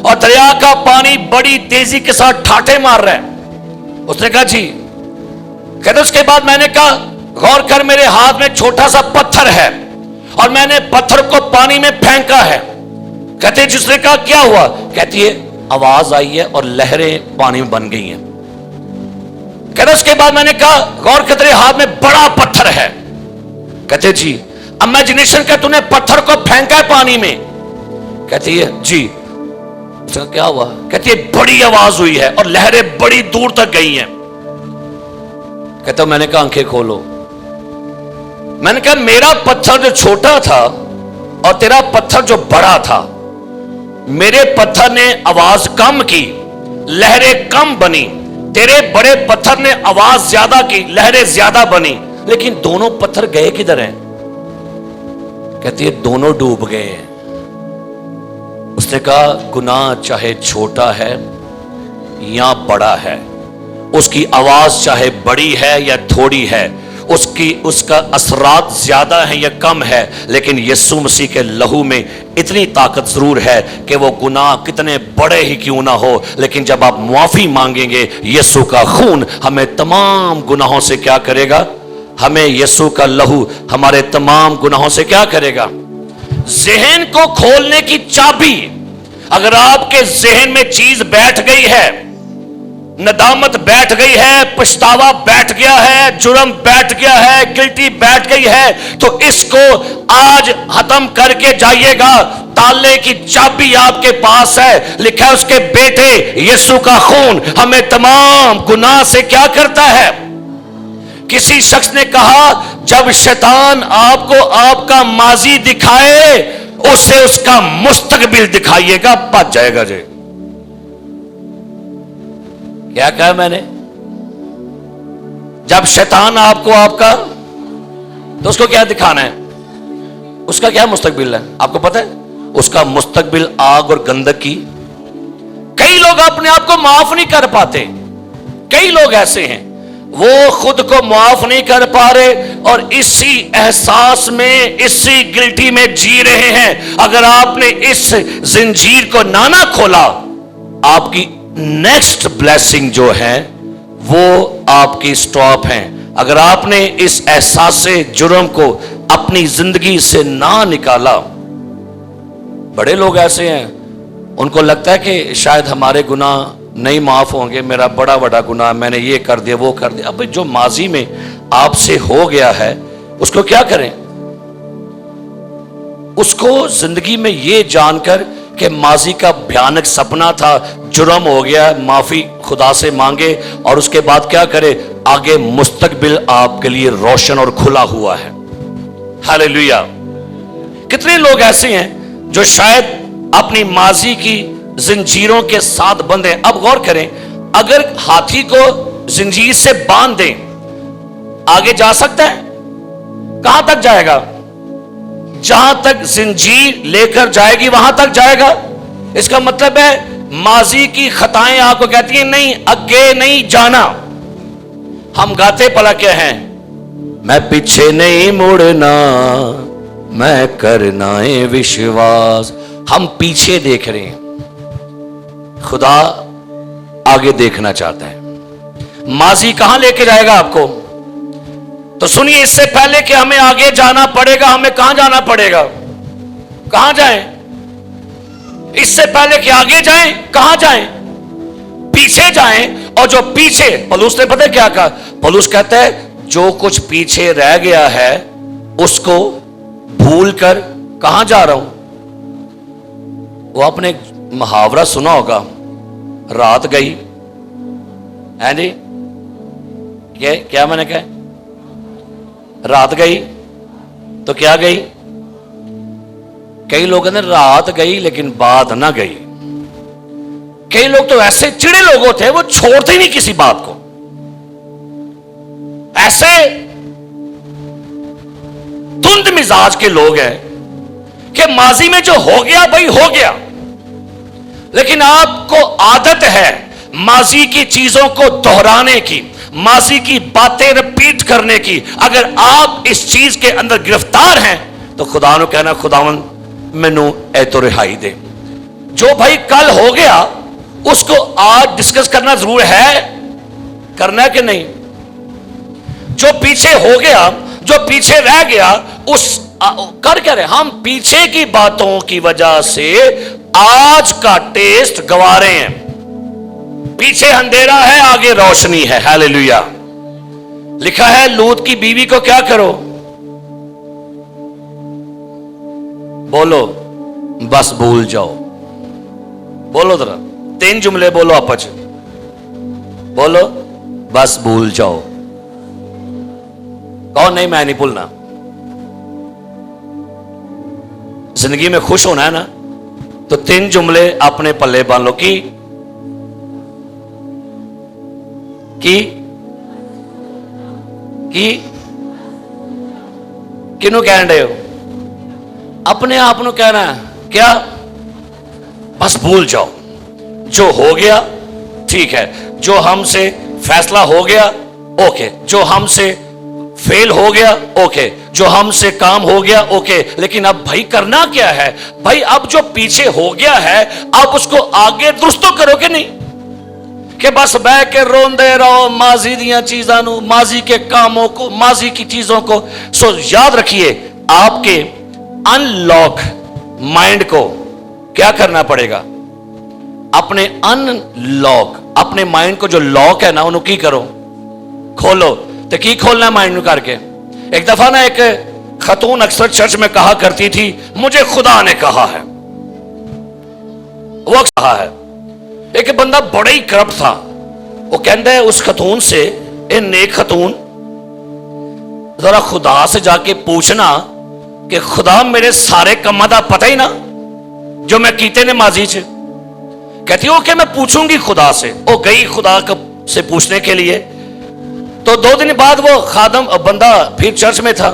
A: और दरिया का पानी बड़ी तेजी के साथ ठाटे मार रहा है। उसने कहा जी। कहते उसके बाद मैंने कहा गौर कर, मेरे हाथ में छोटा सा पत्थर है और मैंने पत्थर को पानी में फेंका है। कहते जिसने कहा क्या हुआ, कहती है आवाज आई है और लहरें पानी में बन गई हैं। कहते उसके बाद मैंने कहा गौर कर, तेरे हाथ में बड़ा पत्थर है। कहते जी। इमेजिनेशन का तूने पत्थर को फेंका है पानी में। कहती है जी। उसका क्या हुआ, कहती है बड़ी आवाज हुई है और लहरें बड़ी दूर तक गई हैं। कहता मैंने कहा आंखें खोलो। मैंने कहा मेरा पत्थर जो छोटा था और तेरा पत्थर जो बड़ा था, मेरे पत्थर ने आवाज कम की, लहरें कम बनी, तेरे बड़े पत्थर ने आवाज ज्यादा की, लहरें ज्यादा बनी, लेकिन दोनों पत्थर गए किधर हैं। कहती है दोनों डूब गए हैं। उसने कहा गुनाह चाहे छोटा है या बड़ा है, उसकी आवाज चाहे बड़ी है या थोड़ी है, उसका असरात ज्यादा है या कम है, लेकिन यीशु मसीह के लहू में इतनी ताकत जरूर है कि वो गुनाह कितने बड़े ही क्यों ना हो, लेकिन जब आप मुआफी मांगेंगे यीशु का खून हमें तमाम गुनाहों से क्या करेगा, हमें यीशु का लहू हमारे तमाम गुनाहों से क्या करेगा। ज़हन को खोलने की चाबी, अगर आपके ज़हन में चीज बैठ गई है, नदामत बैठ गई है, पछतावा बैठ गया है, जुर्म बैठ गया है, गिल्टी बैठ गई है, तो इसको आज खत्म करके जाइएगा। ताले की चाबी आपके पास है, लिखा है उसके बेटे यीशु का खून हमें तमाम गुनाह से क्या करता है। کسی شخص نے کہا جب شیطان آپ کو آپ کا ماضی دکھائے اسے اس کا مستقبل دکھائیے گا، بچ جائے گا جی۔ کیا کہا میں نے؟ جب شیطان آپ کو آپ کا، تو اس کو کیا دکھانا ہے؟ اس کا کیا مستقبل ہے آپ کو پتہ ہے؟ اس کا مستقبل آگ اور گندک کی۔ کئی لوگ اپنے آپ کو معاف نہیں کر پاتے، کئی لوگ ایسے ہیں وہ خود کو معاف نہیں کر پا رہے اور اسی احساس میں، اسی گلٹی میں جی رہے ہیں۔ اگر آپ نے اس زنجیر کو نہ کھولا، آپ کی نیکسٹ بلیسنگ جو ہے وہ آپ کی سٹاپ ہیں۔ اگر آپ نے اس احساس جرم کو اپنی زندگی سے نہ نکالا، بڑے لوگ ایسے ہیں ان کو لگتا ہے کہ شاید ہمارے گناہ نہیں معاف ہوں گے، میرا بڑا گناہ، میں نے یہ کر دیا وہ کر دیا۔ اب جو ماضی میں آپ سے ہو گیا ہے اس کو کیا کریں؟ اس کو زندگی میں یہ جان کر کہ ماضی کا بھیانک سپنا تھا، جرم ہو گیا، معافی خدا سے مانگے اور اس کے بعد کیا کرے؟ آگے مستقبل آپ کے لیے روشن اور کھلا ہوا ہے۔ ہاللیلویا۔ کتنے لوگ ایسے ہیں جو شاید اپنی ماضی کی زنجیروں کے ساتھ بندھے۔ اب غور کریں، اگر ہاتھی کو زنجیر سے باندھ دیں آگے جا سکتا ہے؟ کہاں تک جائے گا؟ جہاں تک زنجیر لے کر جائے گی وہاں تک جائے گا۔ اس کا مطلب ہے ماضی کی خطائیں آپ کو کہتی ہیں نہیں، اگے نہیں جانا۔ ہم گاتے پلا کیا ہیں؟ میں پیچھے نہیں مڑنا، میں کرنا ہے وشواس۔ ہم پیچھے دیکھ رہے ہیں، خدا آگے دیکھنا چاہتا ہے۔ ماضی کہاں لے کے جائے گا آپ کو؟ تو سنیے، اس سے پہلے کہ ہمیں آگے جانا پڑے گا، ہمیں کہاں جانا پڑے گا؟ کہاں جائیں؟ اس سے پہلے کہ آگے جائیں کہاں جائیں؟ پیچھے جائیں۔ اور جو پیچھے، پولس نے پتہ کیا کہا؟ پولس کہتا ہے جو کچھ پیچھے رہ گیا ہے اس کو بھول کر کہاں جا رہا ہوں؟ وہ آپ نے محاورہ سنا ہوگا، رات گئی ہے جی، کیا میں نے کہا؟ رات گئی تو کیا گئی؟ کئی لوگ کہتے ہیں رات گئی لیکن بات نہ گئی۔ کئی لوگ تو ایسے چڑے لوگ ہوتے ہیں وہ چھوڑتے ہی نہیں کسی بات کو، ایسے دھند مزاج کے لوگ ہیں کہ ماضی میں جو ہو گیا بھائی ہو گیا، لیکن آپ کو عادت ہے ماضی کی چیزوں کو دہرانے کی، ماضی کی باتیں رپیٹ کرنے کی۔ اگر آپ اس چیز کے اندر گرفتار ہیں تو خدا نے کہنا خداوند مینوں اے تو رہائی دے۔ جو بھائی کل ہو گیا اس کو آج ڈسکس کرنا ضرور ہے، کرنا ہے کہ نہیں؟ جو پیچھے ہو گیا، جو پیچھے رہ گیا، اس کر کیا رہے؟ ہم پیچھے کی باتوں کی وجہ سے آج کا ٹیسٹ گوا رہے ہیں۔ پیچھے اندھیرا ہے، آگے روشنی ہے۔ ہاللیلویا۔ لکھا ہے لوط کی بیوی کو کیا کرو؟ بولو بس بھول جاؤ۔ بولو ذرا 3 جملے بولو آپس، بولو بس بھول جاؤ۔ کون نہیں میں نہیں بھولنا۔ زندگی میں خوش ہونا ہے نا تو 3 جملے اپنے پلے باندھ لو۔ کی کنوں کہن رہے ہو؟ اپنے آپ نو کہنا ہے کیا؟ بس بھول جاؤ، جو ہو گیا ٹھیک ہے، جو ہم سے فیصلہ ہو گیا اوکے، جو ہم سے فیل ہو گیا اوکے، جو ہم سے کام ہو گیا اوکے، لیکن اب بھائی کرنا کیا ہے؟ بھائی اب جو پیچھے ہو گیا ہے اب اس کو آگے درست تو کرو کہ نہیں کہ بس بہ کے روندے رہو ماضی دیاں چیزاں نو، ماضی کے کاموں کو، ماضی کی چیزوں کو۔ سو یاد رکھیے آپ کے ان لاک مائنڈ کو کیا کرنا پڑے گا؟ اپنے ان لاک، اپنے مائنڈ کو جو لاک ہے نا انہوں کی کرو، کھولو۔ تو کی کھولنا ہے مائنڈ کر کے؟ ایک دفعہ نا ایک خاتون اکثر چرچ میں کہا کرتی تھی مجھے خدا نے کہا ہے، وہ کہا ہے۔ ایک بندہ بڑا ہی کرپٹ تھا، وہ کہندا ہے اس خاتون سے، اے نیک خاتون ذرا خدا سے جا کے پوچھنا کہ خدا میرے سارے کماں دا پتہ ہی نا جو میں کیتے نے ماضی چ. کہتی ہو کہ میں پوچھوں گی خدا سے. وہ گئی خدا سے پوچھنے کے لیے. تو 2 دن بعد وہ خادم بندہ پھر چرچ میں تھا.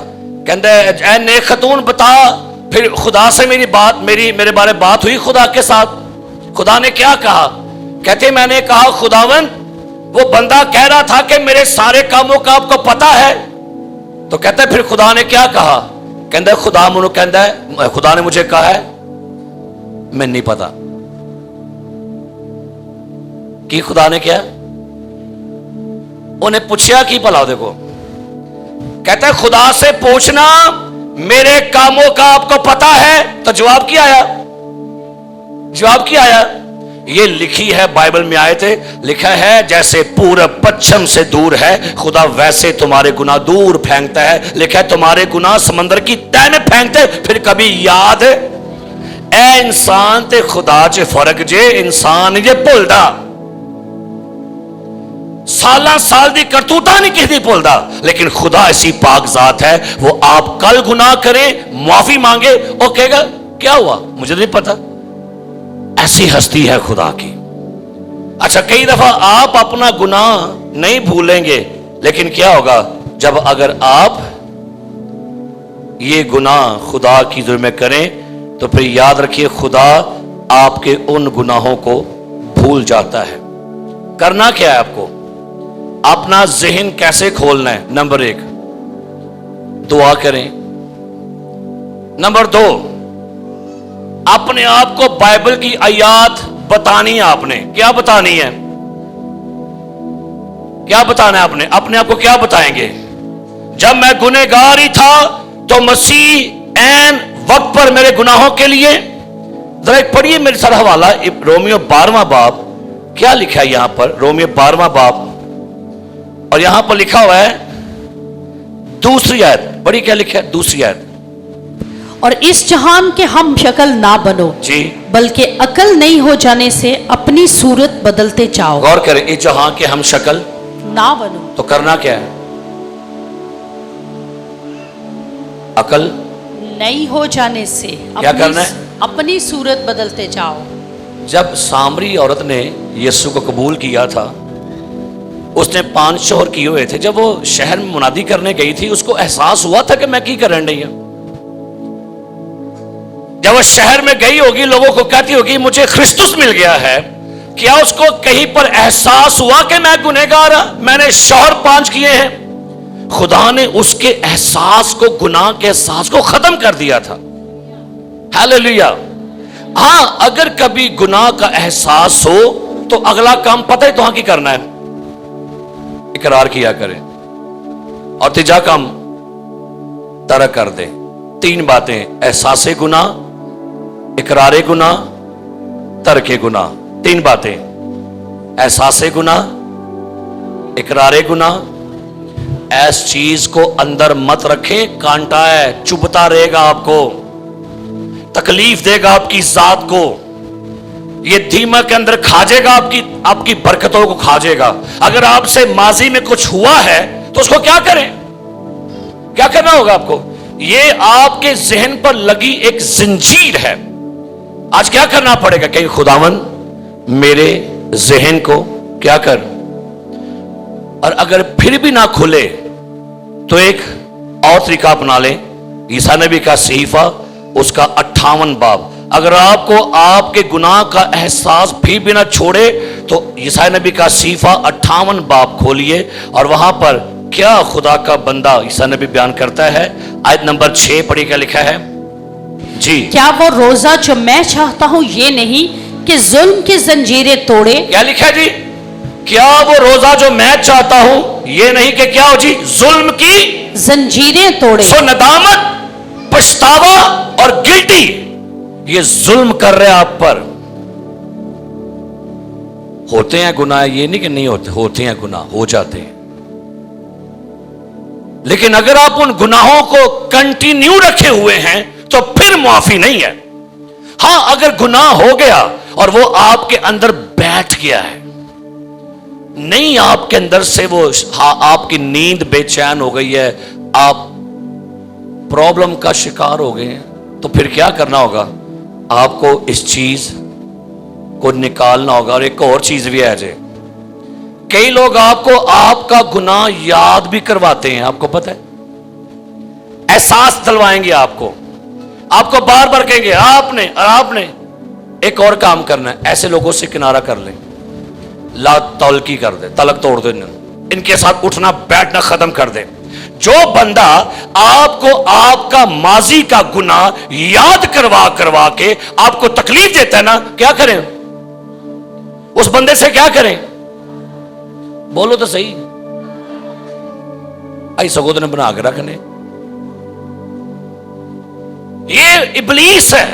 A: کہتا ہے اے نیک خاتون بتا, پھر خدا سے میرے بارے بات ہوئی خدا کے ساتھ. خدا نے کیا کہا؟ کہتے میں نے کہا خداوند وہ بندہ کہہ رہا تھا کہ میرے سارے کاموں کا آپ کو پتا ہے. تو کہتا ہے پھر خدا نے کیا کہا؟ کہتا ہے خدا نے مجھے کہا ہے میں نہیں پتا کہ خدا نے کیا. انہیں پوچھا کی بھلا دیکھو. کہتا ہے خدا سے پوچھنا میرے کاموں کا آپ کو پتا ہے. تو جواب کیا آیا؟ جواب کیا آیا؟ یہ لکھی ہے بائبل میں آئے تھے, لکھا ہے جیسے پورب پچھم سے دور ہے خدا ویسے تمہارے گناہ دور پھینکتا ہے. لکھا ہے تمہارے گناہ سمندر کی تہ میں پھینکتے پھر کبھی یاد. اے انسان تے خدا چ فرق جے. انسان یہ بھولدا سالاں سال دی کرتوتا نہیں کسی بھولدا, لیکن خدا ایسی پاک ذات ہے وہ آپ کل گناہ کریں معافی مانگے اور کہے گا کیا ہوا مجھے نہیں پتا. ایسی ہستی ہے خدا کی. اچھا کئی دفعہ آپ اپنا گناہ نہیں بھولیں گے, لیکن کیا ہوگا جب اگر آپ یہ گناہ خدا کی ذمہ میں کریں تو پھر یاد رکھیے خدا آپ کے ان گناہوں کو بھول جاتا ہے. کرنا کیا ہے آپ کو؟ اپنا ذہن کیسے کھولنا ہے؟ نمبر 1 دعا کریں. نمبر 2 اپنے آپ کو بائبل کی آیات بتانی ہے. آپ نے کیا بتانی ہے؟ کیا بتانا ہے آپ نے؟ اپنے آپ کو کیا بتائیں گے؟ جب میں گنہگار ہی تھا تو مسیح عین وقت پر میرے گناہوں کے لیے. ذرا ایک پڑھیے میرے ساتھ حوالہ رومیو 12واں باب. کیا لکھا ہے یہاں پر؟ رومیو 12واں باب اور یہاں پر لکھا ہوا ہے دوسری آیت. بڑی کیا لکھا ہے؟ دوسری آیت.
B: اور اس جہان کے ہم شکل نہ بنو
A: جی
B: بلکہ عقل نہیں ہو جانے سے اپنی صورت بدلتے جاؤ.
A: غور کریں, اس جہان کے ہم شکل
B: نہ بنو.
A: تو کرنا کیا ہے؟ عقل
B: نہیں ہو جانے سے
A: کیا کرنا ہے؟
B: اپنی صورت بدلتے جاؤ.
A: جب سامری عورت نے یسوع کو قبول کیا تھا, اس نے 5 شوہر کیے ہوئے تھے. جب وہ شہر میں منادی کرنے گئی تھی اس کو احساس ہوا تھا کہ میں کی کرن رہی ہوں. جب وہ شہر میں گئی ہوگی لوگوں کو کہتی ہوگی مجھے خرسطس مل گیا ہے, کیا اس کو کہیں پر احساس ہوا کہ میں گنہگار ہوں, میں نے شوہر 5 کیے ہیں؟ خدا نے اس کے احساس کو, گناہ کے احساس کو ختم کر دیا تھا. ہاللیلویا. ہاں اگر کبھی گناہ کا احساس ہو تو اگلا کام پتہ ہے تو ہاں کی کرنا ہے, اقرار کیا کرے اور تیجا کام ترک کر دے. 3 باتیں: احساس گناہ, اقرار گناہ, ترک گناہ. 3 باتیں: احساس گناہ, اقرار گناہ. ایس چیز کو اندر مت رکھیں, کانٹا ہے, چبھتا رہے گا آپ کو, تکلیف دے گا آپ کی ذات کو, یہ دھیما کے اندر کھا جائے گا آپ کی برکتوں کو کھا جائے گا. اگر آپ سے ماضی میں کچھ ہوا ہے تو اس کو کیا کریں؟ کیا کرنا ہوگا آپ کو؟ یہ آپ کے ذہن پر لگی ایک زنجیر ہے. آج کیا کرنا پڑے گا کہ خداوند میرے ذہن کو کیا کر. اور اگر پھر بھی نہ کھلے تو ایک اور طریقہ اپنا لیں. عیسیٰ نبی کا صحیفہ اس کا 58 باب. اگر آپ کو آپ کے گناہ کا احساس پھر بھی نہ چھوڑے تو عیسیٰ نبی کا صحیفہ 58 باب کھولیے اور وہاں پر کیا خدا کا بندہ عیسیٰ نبی بیان کرتا ہے. آیت نمبر 6 پڑھی, کیا لکھا ہے جی؟ کیا
B: وہ روزہ جو میں چاہتا ہوں یہ نہیں کہ ظلم کی زنجیریں توڑے.
A: کیا لکھا ہے جی؟ کیا وہ روزہ جو میں چاہتا ہوں یہ نہیں کہ کیا ہو جی؟ ظلم کی
B: زنجیریں توڑے.
A: سو ندامت, پچھتاوا اور گلٹی, یہ ظلم کر رہے آپ پر. ہوتے ہیں گناہ, یہ نہیں کہ نہیں ہوتے ہیں گناہ, ہو جاتے ہیں. لیکن اگر آپ ان گناہوں کو کنٹینیو رکھے ہوئے ہیں تو پھر معافی نہیں ہے. ہاں اگر گناہ ہو گیا اور وہ آپ کے اندر بیٹھ گیا ہے, نہیں آپ کے اندر سے وہ, ہاں آپ کی نیند بے چین ہو گئی ہے, आप प्रॉब्लम का शिकार हो गए हैं, तो फिर क्या करना होगा? आपको इस चीज को निकालना होगा। और एक और चीज भी है जी, कई लोग आपको आपका गुनाह याद भी करवाते हैं, आपको पता है, एहसास दिलवाएंगे आपको बार बार कहेंगे आपने एक और काम करना है। ऐसे लोगों से किनारा कर लें, ला तौलकी कर दे, तलक तोड़ दे, इनके साथ उठना बैठना खत्म कर दे। जो बंदा आपको आपका माजी का गुनाह याद करवा के आपको तकलीफ देता है ना, क्या करें? उस बंदे से क्या करें? बोलो तो सही। आई सगोद ने बना के रखने। ये इब्लीस है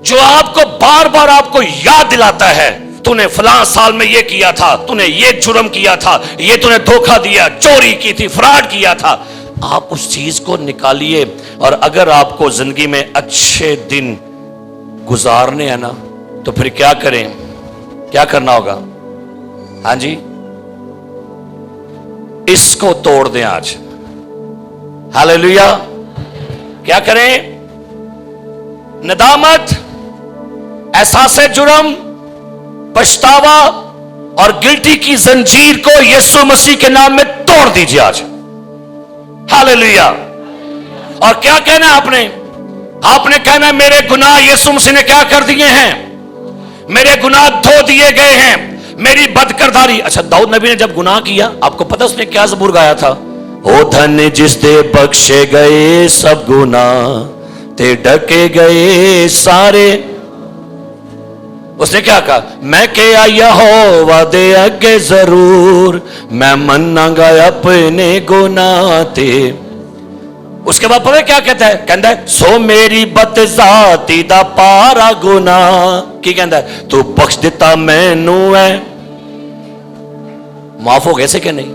A: जो आपको बार बार आपको याद दिलाता है, तूने फलां साल में ये किया था, तूने ये जुर्म किया था, ये तूने धोखा दिया, चोरी की थी, फ्रॉड किया था। आप उस चीज को निकालिए। और अगर आपको जिंदगी में अच्छे दिन गुजारने हैं ना, तो फिर क्या करें? क्या करना होगा? हाँ जी, इसको तोड़ दें आज। हालेलुया। क्या करें? नदामत, एहसास जुर्म, पछतावा और गिल्टी की जंजीर को यीशु मसीह के नाम में तोड़ दीजिए आज। हालेलुया। और क्या कहना है आपने कहना, मेरे गुनाह यीशु मसीह ने क्या कर दिए हैं? मेरे गुनाह धो दिए गए हैं, मेरी बदकिरदारी। अच्छा, दाऊद नबी ने जब गुनाह किया, आपको पता उसने क्या ज़बूर गाया था? ओ धन्य जिस दे बख्शे गए सब गुनाह, ते ढके गए सारे। उसने क्या कहा? मैं के आया हो वादे अगे जरूर, मैं मनांगा अपने गुनाह ते। उसके बाद पता क्या कहता है? कहता है सो मेरी बदजाती दा पारा गुनाह की कहता है, तू बख्श दिता मैनू है। माफ हो गए से कि नहीं?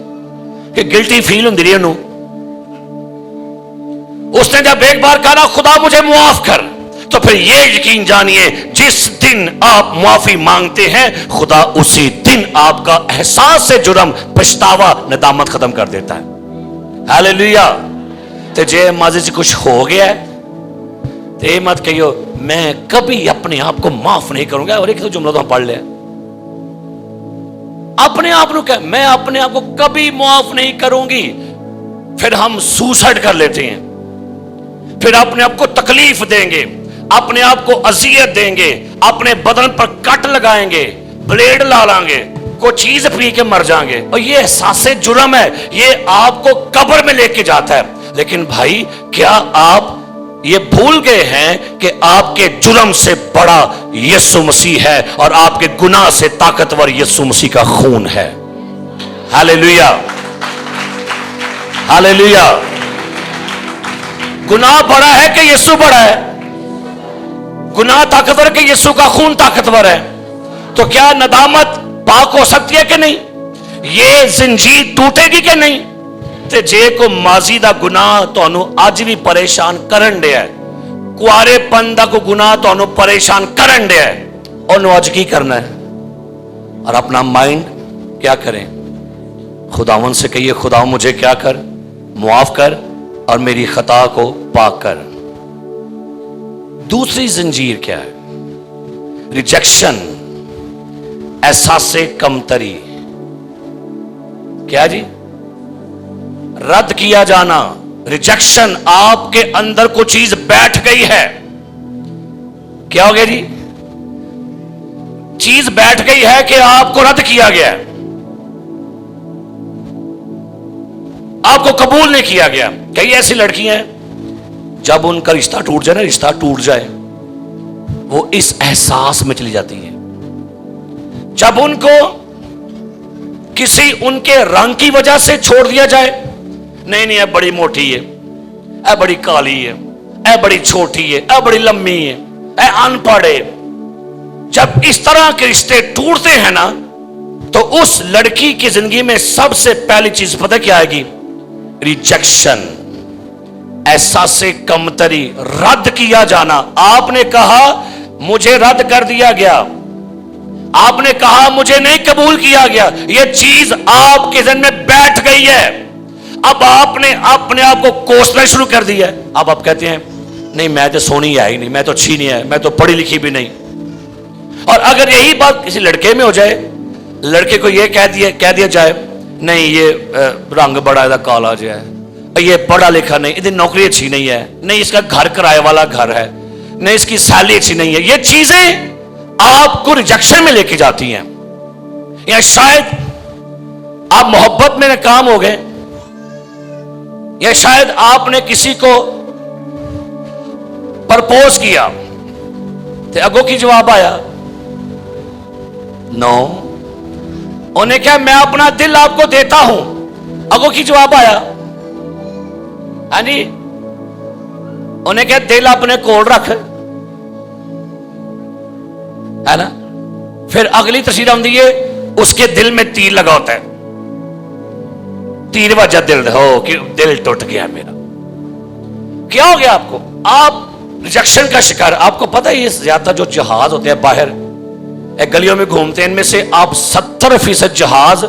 A: कि गिल्टी फील होंदी रही उन्होंने। उसने जब एक बार कहा ना खुदा मुझे मुआफ कर, तो फिर ये यकीन जानिए जिस दिन आप माफी मांगते हैं, खुदा उसी दिन आपका एहसास से जुर्म, पछतावा, नदामत खत्म कर देता है। हालेलुया। तो जे माजी से कुछ हो गया है तो ये मत कहियो मैं कभी अपने आप को माफ नहीं करूंगा। और एक तो जुमला तो हम पढ़ लिया, अपने आप को क्या, मैं अपने आप को कभी माफ नहीं करूंगी। फिर हम सुसाइड कर लेते हैं, फिर अपने आप को तकलीफ देंगे, अपने आप को अजियत देंगे, अपने बदन पर कट लगाएंगे, ब्लेड ला लाएंगे, कोई चीज पी के मर जाएंगे। और ये एहसास जुर्म है, ये आपको कब्र में लेके जाता है। लेकिन भाई, क्या आप ये भूल गए हैं कि आपके जुर्म से बड़ा यीशु मसीह है और आपके गुनाह से ताकतवर यीशु मसीह का खून है। Hallelujah, hallelujah. गुनाह बड़ा है कि यीशु बड़ा है? गुनाह ताकतवर के यीशु का खून ताकतवर है। तो क्या नदामत पाक हो सकती है कि नहीं? ये जिंजीर टूटेगी कि नहीं? ते जे को माजी दा गुनाह तुहानू आज भी परेशान करन दिया है, कुआरेपन दा को गुनाह तुहानू परेशान करन दिया है, और आज की करना है? और अपना माइंड क्या करें? खुदावन से कहिए खुदा मुझे क्या कर, मुआफ कर और मेरी खता को पाक कर। दूसरी जंजीर क्या है? रिजेक्शन, एहसास कमतरी। क्या जी? रद्द किया जाना, रिजेक्शन। आपके अंदर कोई चीज बैठ गई है। क्या हो गया जी? चीज बैठ गई है कि आपको रद्द किया गया है, आपको कबूल नहीं किया गया। कई ऐसी लड़कियां हैं जब उनका रिश्ता टूट जाए ना, रिश्ता टूट जाए, वो इस एहसास में चली जाती है। जब उनको किसी उनके रंग की वजह से छोड़ दिया जाए, नहीं नहीं, बड़ी मोटी है, ऐ बड़ी काली है, ऐ बड़ी छोटी है, ऐ बड़ी लंबी है, ऐ अनपढ़ है। जब इस तरह के रिश्ते टूटते हैं ना, तो उस लड़की की जिंदगी में सबसे पहली चीज पता क्या आएगी? रिजेक्शन, एहसास कमतरी, रद्द किया जाना। आपने कहा मुझे रद्द कर दिया गया, आपने कहा मुझे नहीं कबूल किया गया। यह चीज आपके जहन में बैठ गई है, अब आपने अपने आप को कोसना शुरू कर दिया है। अब आप कहते हैं नहीं मैं तो सोनी है ही नहीं, मैं तो अच्छी नहीं है, मैं तो पढ़ी लिखी भी नहीं। और अगर यही बात किसी लड़के में हो जाए, लड़के को ये कह दिया जाए नहीं ये रंग बड़ा इसका काला जो है, ये पढ़ा लिखा नहीं, इसकी नौकरी अच्छी नहीं है, नहीं इसका घर किराए वाला घर है, नहीं इसकी सैलरी अच्छी नहीं है, ये चीजें आपको रिजेक्शन में लेके जाती हैं। या शायद आप मोहब्बत में नाकाम हो गए, या शायद आपने किसी को प्रपोज किया तो अगो की जवाब आया नो, उन्हें क्या मैं अपना दिल आपको देता हूं, अगो की जवाब आया हाँ जी, उन्हें क्या दिल अपने कोल रख, है ना। फिर अगली तस्वीर आती है उसके दिल में तीर लगा होता है, तीर वजह दिल हो कि दिल टूट गया मेरा। क्या हो गया आपको? आप रिजेक्शन का शिकार। आपको पता है ये ज्यादा जो जहाज होते हैं बाहर गलियों में घूमते हैं, इनमें से आप 70% जहाज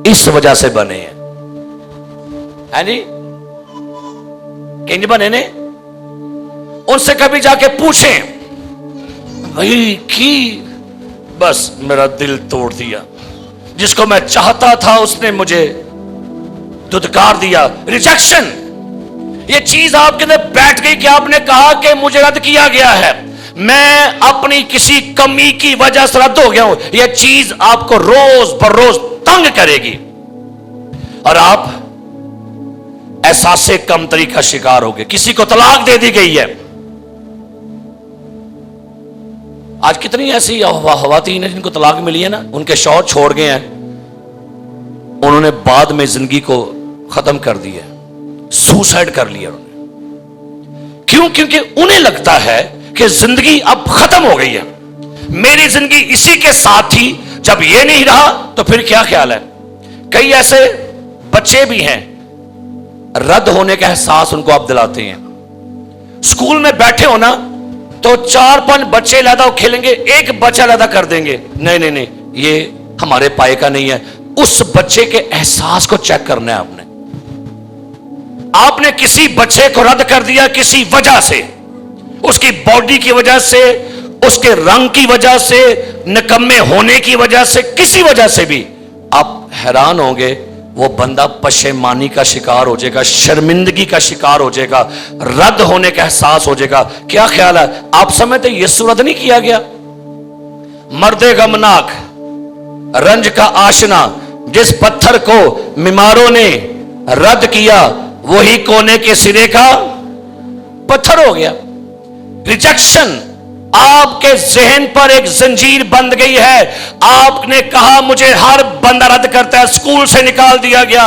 A: इस वजह से बने हैं जी, किंज बने ने। उनसे कभी जाके पूछें भाई की बस मेरा दिल तोड़ दिया, जिसको मैं चाहता था उसने मुझे दुत्कार दिया। रिजेक्शन, ये चीज आपके अंदर बैठ गई कि आपने कहा कि मुझे रद्द किया गया है, मैं अपनी किसी कमी की वजह से रद्द हो गया हूं। यह चीज आपको रोज बरोज तंग करेगी और आप एहसासे कमतरी का शिकार हो गए। किसी को तलाक दे दी गई है। आज कितनी ऐसी खवातीन है जिनको तलाक मिली है ना, उनके शौहर छोड़ गए हैं, उन्होंने बाद में जिंदगी को खत्म कर दिया, सुसाइड कर लिया उन्होंने। क्यों? क्योंकि उन्हें लगता है कि जिंदगी अब खत्म हो गई है, मेरी जिंदगी इसी के साथ थी, जब ये नहीं रहा तो फिर क्या ख्याल है। कई ऐसे बच्चे भी हैं, रद्द होने का एहसास उनको आप दिलाते हैं। स्कूल में बैठे हो ना तो 4-5 बच्चे लादा खेलेंगे, एक बच्चा लादा कर देंगे, नहीं नहीं नहीं ये हमारे पाए का नहीं है। उस बच्चे के एहसास को चेक करना है आपने किसी बच्चे को रद्द कर दिया किसी वजह से, उसकी बॉडी की वजह से, उसके रंग की वजह से, निकम्मे होने की वजह से, किसी वजह से भी आप हैरान होंगे। वो बंदा पशेमानी का शिकार हो जाएगा, शर्मिंदगी का शिकार हो जाएगा, रद्द होने का एहसास हो जाएगा। क्या ख्याल है, आप समझते यीशु रद्द नहीं किया गया? मर्दे गमनाक, रंज का आशना, जिस पत्थर को बीमारों ने रद्द किया वही कोने के सिरे का पत्थर हो गया। रिजेक्शन आपके जहन पर एक जंजीर बंध गई है। आपने कहा मुझे हर बंदा रद्द करता है, स्कूल से निकाल दिया गया,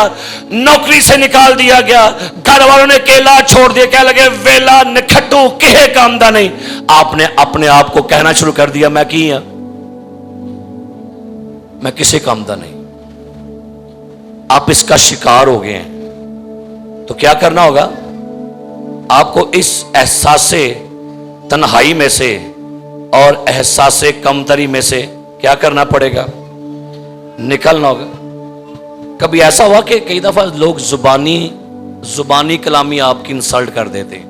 A: नौकरी से निकाल दिया गया, घर वालों ने केला छोड़ दिया, क्या लगे वेला निखट्टू किहे काम दा नहीं। आपने अपने आप को कहना शुरू कर दिया मैं की हां, मैं किसी काम दा नहीं। आप इसका शिकार हो गए हैं तो क्या करना होगा? आपको इस एहसासे तन्हाई में से और एहसासे कमतरी में से क्या करना पड़ेगा? निकलना होगा। कभी ऐसा हुआ कि कई दफा लोग जुबानी कलामी आपकी इंसल्ट कर देते हैं।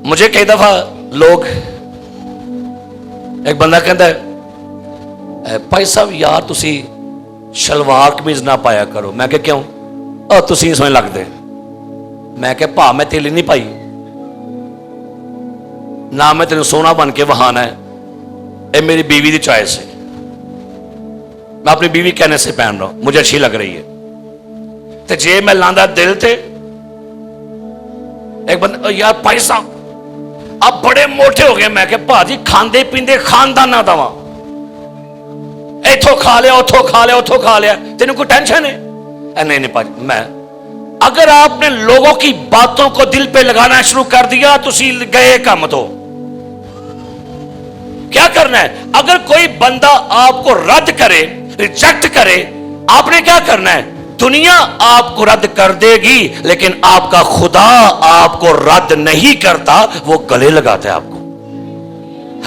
A: मुझे कई दफा लोग, एक बंदा कहता है भाई साहब यार तुसी शलवार कमीज ना पाया करो। मैं क्या क्यों? और तुसी इसमें लगते। मैं क्या भा मैं तेली नहीं पाई ना, मैं तेन सोना बन के वहाना है, ये मेरी बीवी की चॉइस है, मैं अपनी बीवी कहने से पहन रहा हूं, मुझे अच्छी लग रही है। तो जे मैं लांदा दिल थे, एक बंदा यार भाई साहब आप बड़े मोटे हो गए। मैं क्या भाजी खांदे पींदे खानदाना दवा, इथों खा लिया उथों खा लिया उथों खा लिया, तेन कोई टेंशन है? नहीं नहीं भाजी मैं, अगर आपने लोगों की बातों को दिल पे लगाना शुरू कर दिया तो गए काम। तो क्या करना है? अगर कोई बंदा आपको रद्द करे, रिजेक्ट करे, आपने क्या करना है? दुनिया आपको रद्द कर देगी लेकिन आपका खुदा आपको रद्द नहीं करता, वो गले लगाता है आपको।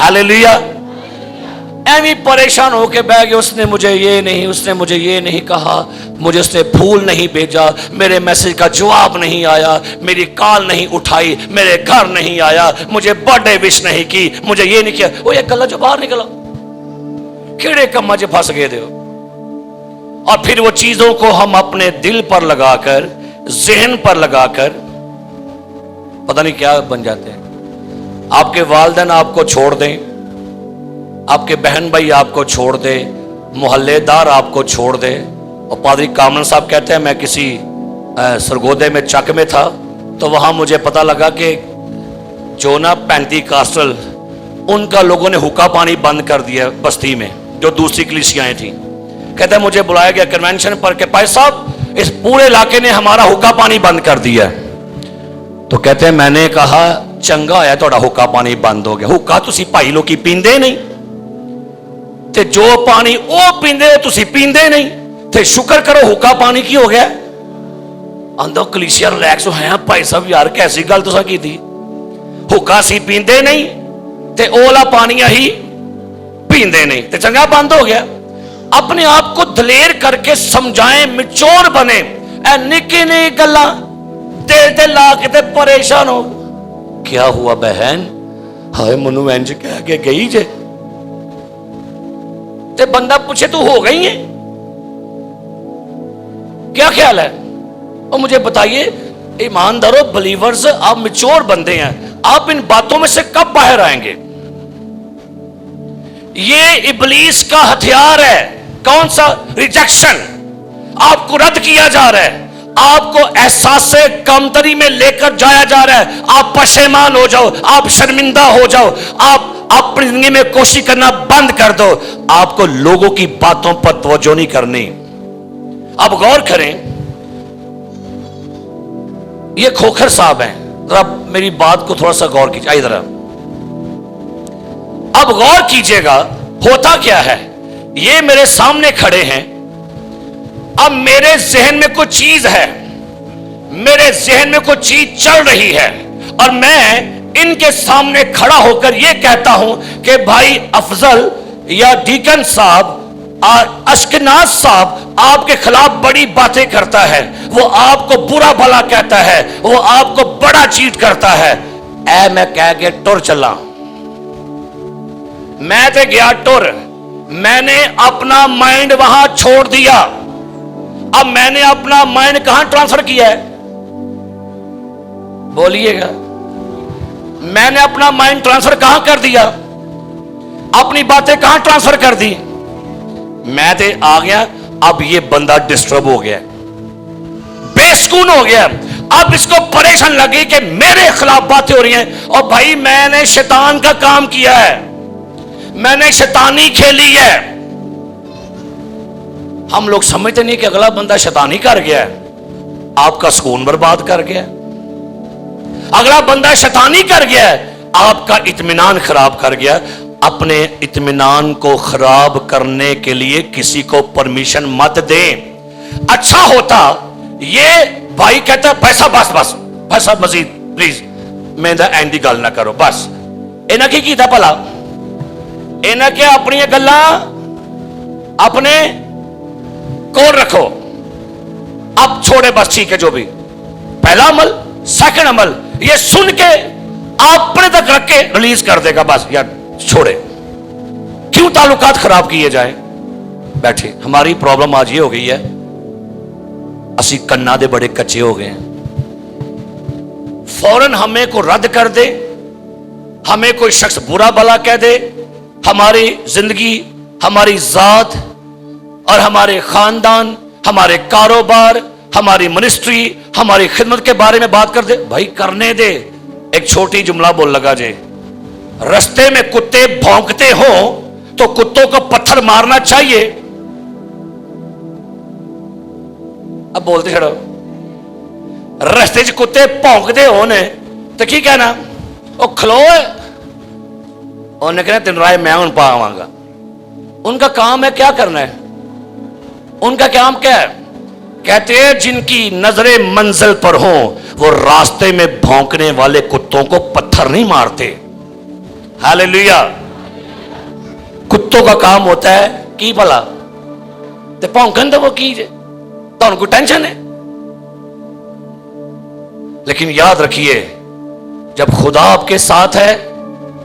A: हालेलुया। एवी परेशान होके बह गए, उसने मुझे ये नहीं, उसने मुझे ये नहीं कहा, मुझे उसने फूल नहीं भेजा, मेरे मैसेज का जवाब नहीं आया, मेरी कॉल नहीं उठाई, मेरे घर नहीं आया, मुझे बर्थडे विश नहीं की, मुझे ये नहीं किया। वो एक गला जो बाहर निकला, कीड़े कम्मा जो फंस गए थे। और फिर वो चीजों को हम अपने दिल पर लगाकर, जहन पर लगाकर पता नहीं क्या बन जाते हैं। आपके वालिदैन आपको छोड़ दें, आपके बहन भाई आपको छोड़ दे, मोहल्लेदार आपको छोड़ दे। और पादरी कामन साहब कहते हैं, मैं किसी सरगोदे में चक में था, तो वहां मुझे पता लगा कि जो ना पेंटिकॉस्टल, उनका लोगों ने हुक्का पानी बंद कर दिया बस्ती में, जो दूसरी कलीसियाएं थी। कहते हैं मुझे बुलाया गया कन्वेंशन पर कि भाई साहब इस पूरे इलाके ने हमारा हुक्का पानी बंद कर दिया। तो कहते हैं मैंने कहा चंगा होया थोड़ा हुक्का पानी बंद हो गया। हुक्का तुसी भाई लोग पींदे नहीं, ते जो पानी वो पींदे तुसी पींदे नहीं, ते शुक्र करो हुक्का पानी की हो गया। आंदा कलीसिया रिलैक्स है भाई साहब, यार कैसी गल तुसा की थी, हुक्का सी पींदे नहीं ते ओला पानी ही पींदे नहीं, ते चंगा बंद हो गया। अपने आप को दलेर करके समझाएं, मिचोर बने। ए निकी निकी गल्लां दिल ते ला के परेशान हो, क्या हुआ बहन, हाय मनु इंज कह के गई जे, ते बंदा पूछे तू हो गई है, क्या ख्याल है? और मुझे बताइए ईमानदारों, बिलीवर्स, आप मिच्योर बंदे हैं, आप इन बातों में से कब बाहर आएंगे? ये इब्लीस का हथियार है। कौन सा? रिजेक्शन। आपको रद्द किया जा रहा है, आपको एहसास से कमतरी में लेकर जाया जा रहा है। आप पशेमान हो जाओ, आप शर्मिंदा हो जाओ, आप अपनी जिंदगी में कोशिश करना बंद कर दो। आपको लोगों की बातों पर तवज्जो नहीं करनी। अब गौर करें, ये खोखर साहब हैं, जरा मेरी बात को थोड़ा सा गौर कीजिए इधर। अब गौर कीजिएगा होता क्या है। ये मेरे सामने खड़े हैं, अब मेरे जहन में कोई चीज है, मेरे जहन में कोई चीज चल रही है, और मैं इनके सामने खड़ा होकर यह कहता हूं कि भाई अफजल या डीकन साहब, अश्कनाज साहब आपके खिलाफ बड़ी बातें करता है, वो आपको बुरा भला कहता है, वो आपको बड़ा चीट करता है। ऐ मैं कह के टुर चला, मैं तो गया टुर, मैंने अपना माइंड वहां छोड़ दिया। अब मैंने अपना माइंड कहां ट्रांसफर किया है? बोलिएगा, मैंने अपना माइंड ट्रांसफर कहां कर दिया? अपनी बातें कहां ट्रांसफर कर दी? मैं तो आ गया, अब ये बंदा डिस्टर्ब हो गया, बेसुकून हो गया। अब इसको परेशान लगी कि मेरे खिलाफ बातें हो रही हैं। और भाई मैंने शैतान का काम किया है, मैंने शैतानी खेली है। हम लोग समझते नहीं कि अगला बंदा शैतानी कर गया है, आपका सुकून बर्बाद कर गया। अगला बंदा शैतानी कर गया है, आपका इत्मीनान खराब कर गया। अपने इत्मीनान को खराब करने के लिए किसी को परमिशन मत दें। अच्छा होता ये भाई कहता है पैसा बस बस पैसा मजीद प्लीज मेरा एंड की गल ना करो बस। इन्हें की कीता भला? इन्हें क्या अपनी गल्ला अपने को रखो, अब छोड़े बस, ठीक है जो भी। पहला अमल, सेकंड अमल, ये सुन के अपने तक रख के रिलीज कर देगा बस, यार छोड़े, क्यों ताल्लुकात खराब किए जाए। बैठे, हमारी प्रॉब्लम आज ये हो गई है, असी कन्ना दे बड़े कच्चे हो गए हैं। फौरन हमें को रद्द कर दे, हमें कोई शख्स बुरा भला कह दे, हमारी जिंदगी, हमारी जात और हमारे खानदान, हमारे कारोबार, हमारी मिनिस्ट्री, हमारी खिदमत के बारे में बात कर दे, भाई करने दे। एक छोटी जुमला बोल लगा जे, रस्ते में कुत्ते भौंकते हो तो कुत्तों को पत्थर मारना चाहिए। अब बोलते छड़ो, रस्ते च कुत्ते भौंकते हो ने तो की कहना, वो खलो है, उन्हें कहना तेन राय मैं उन पावांगा। उनका काम है क्या करना है, उनका काम क्या है? कहते हैं जिनकी नजरें मंजिल पर हो वो रास्ते में भौंकने वाले कुत्तों को पत्थर नहीं मारते। हालेलुया। कुत्तों का काम होता है की भला ते भौंकन तो वो की जे तो कोई टेंशन है। लेकिन याद रखिए जब खुदा आपके साथ है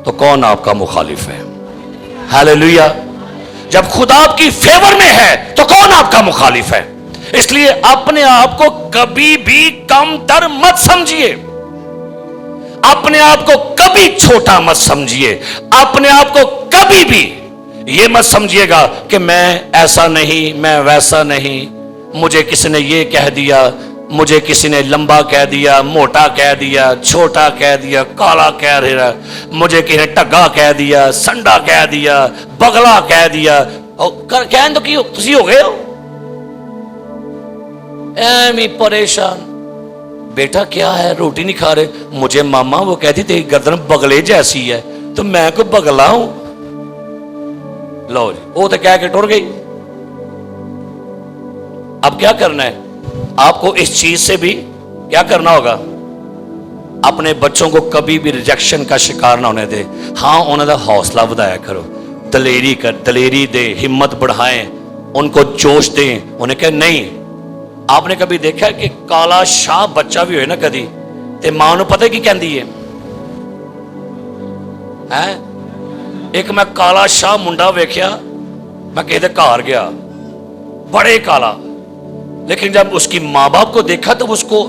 A: तो कौन आपका मुखालिफ है। हालेलुया। जब खुदा आपकी फेवर में है तो कौन आपका मुखालिफ है। इसलिए अपने आप को कभी भी कम तर मत समझिए, अपने आप को कभी छोटा मत समझिए, अपने आप को कभी भी ये मत समझिएगा कि मैं ऐसा नहीं, मैं वैसा नहीं, मुझे किसी ने ये कह दिया, मुझे किसी ने लंबा कह दिया, मोटा कह दिया, छोटा कह दिया, काला कह दिया, मुझे किसी ने टग्गा कह दिया, संडा कह दिया, बगला कह दिया। कहन तो की तुसी हो गए हो एमी परेशान। बेटा क्या है, रोटी नहीं खा रहे? मुझे मामा वो कहती तेरी गर्दन बगले जैसी है, तो मैं कोई बगला हूं? लो जी, वो तो कह के टुर गई। अब क्या करना है आपको? इस चीज से भी क्या करना होगा? अपने बच्चों को कभी भी रिजेक्शन का शिकार ना होने दे। हाँ, उन्होंने हौसला बढ़ाया करो, दलेरी कर, दलेरी दे, हिम्मत बढ़ाएं, उनको जोश दें। उन्हें कह नहीं। आपने कभी देखा कि काला शाह बच्चा भी होए ना कदी ते मां नूं पता की कहंदी है? एक मैं काला शाह मुंडा वेख्या, मैं किसी घर गया, बड़े काला, लेकिन जब उसकी माँ बाप को देखा तो उसको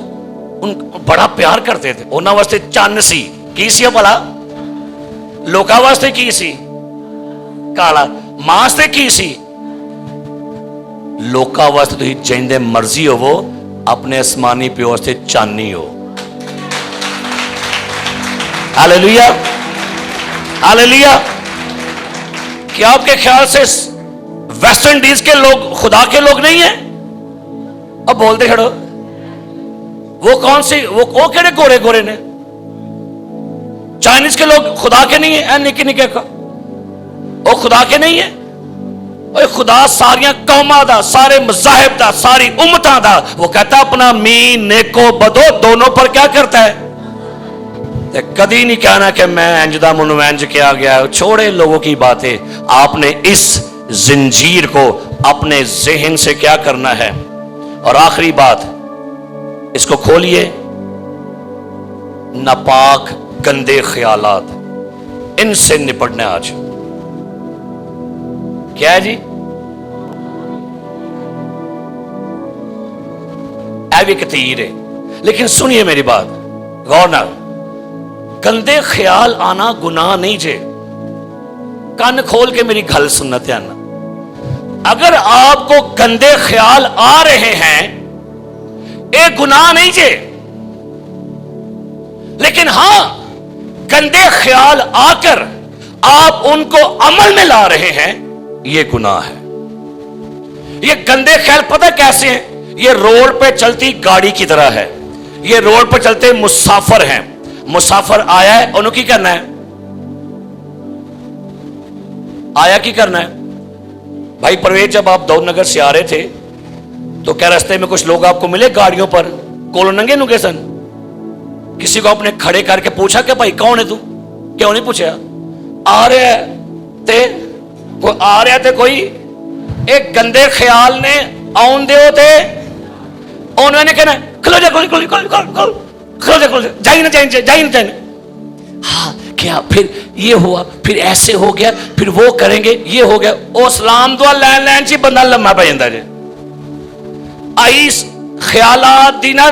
A: बड़ा प्यार करते थे। उन्होंने वास्ते चन्न सी की सी भला, लोका वास्ते की सी काला, मां वास्ते की सी लोका वास्ते। तुसीं जिंदे मर्जी होवो, अपने आसमानी प्यो वास्ते चांदी हो। Hallelujah, hallelujah. क्या आपके ख्याल से वेस्ट इंडीज के लोग खुदा के लोग नहीं है? अब बोलते खड़ो, वो कौन सी, वो केड़े गोरे गोरे ने? चाइनीज के लोग खुदा के नहीं है? निके निके का वो खुदा के नहीं है? और खुदा सारिया कौमां दा, सारे मज़ाहिब दा, सारी उम्मतां दा। वो कहता अपना मी नेको बदो दोनों पर क्या करता है? ते कदी नहीं कहना कि मैं इंज दा मुनु इंज किया गया। छोड़े लोगों की बातें, आपने इस जंजीर को अपने ज़हन से क्या करना है। और आखिरी बात, इसको खोलिए, नापाक गंदे ख्यालात, इनसे निपटना आज क्या है जी? भी कतीर है, लेकिन सुनिए मेरी बात गौर नाल। गंदे ख्याल आना गुनाह नहीं जे। कान खोल के मेरी गल सुनना ध्यान। अगर आपको गंदे ख्याल आ रहे हैं, एक गुनाह नहीं जे, लेकिन हां गंदे ख्याल आकर आप उनको अमल में ला रहे हैं, यह गुनाह है। ये गंदे ख्याल पता कैसे हैं? ये रोड पे चलती गाड़ी की तरह है। ये रोड पे चलते मुसाफिर हैं। मुसाफिर आया है, उन्होंने की करना है? आया की करना है? भाई परवेज, जब आप दौलतनगर से आ रहे थे तो क्या रास्ते में कुछ लोग आपको मिले गाड़ियों पर, कोलो नंगे नुगे सन? किसी को आपने खड़े करके पूछा कि भाई कौन है तू? क्यों नहीं पूछा? आ रहा है कोई एक गंदे ख्याल ने आउन दे होते उन्होंने कहना खलो जा, जाई ना। हाँ क्या फिर ये हुआ, फिर ऐसे हो गया, फिर वो करेंगे, ये हो गया। ओ सलाम दुआ लैन लैन च बंदा लम्मा पै जाता जे। आई ख्यालात दी ना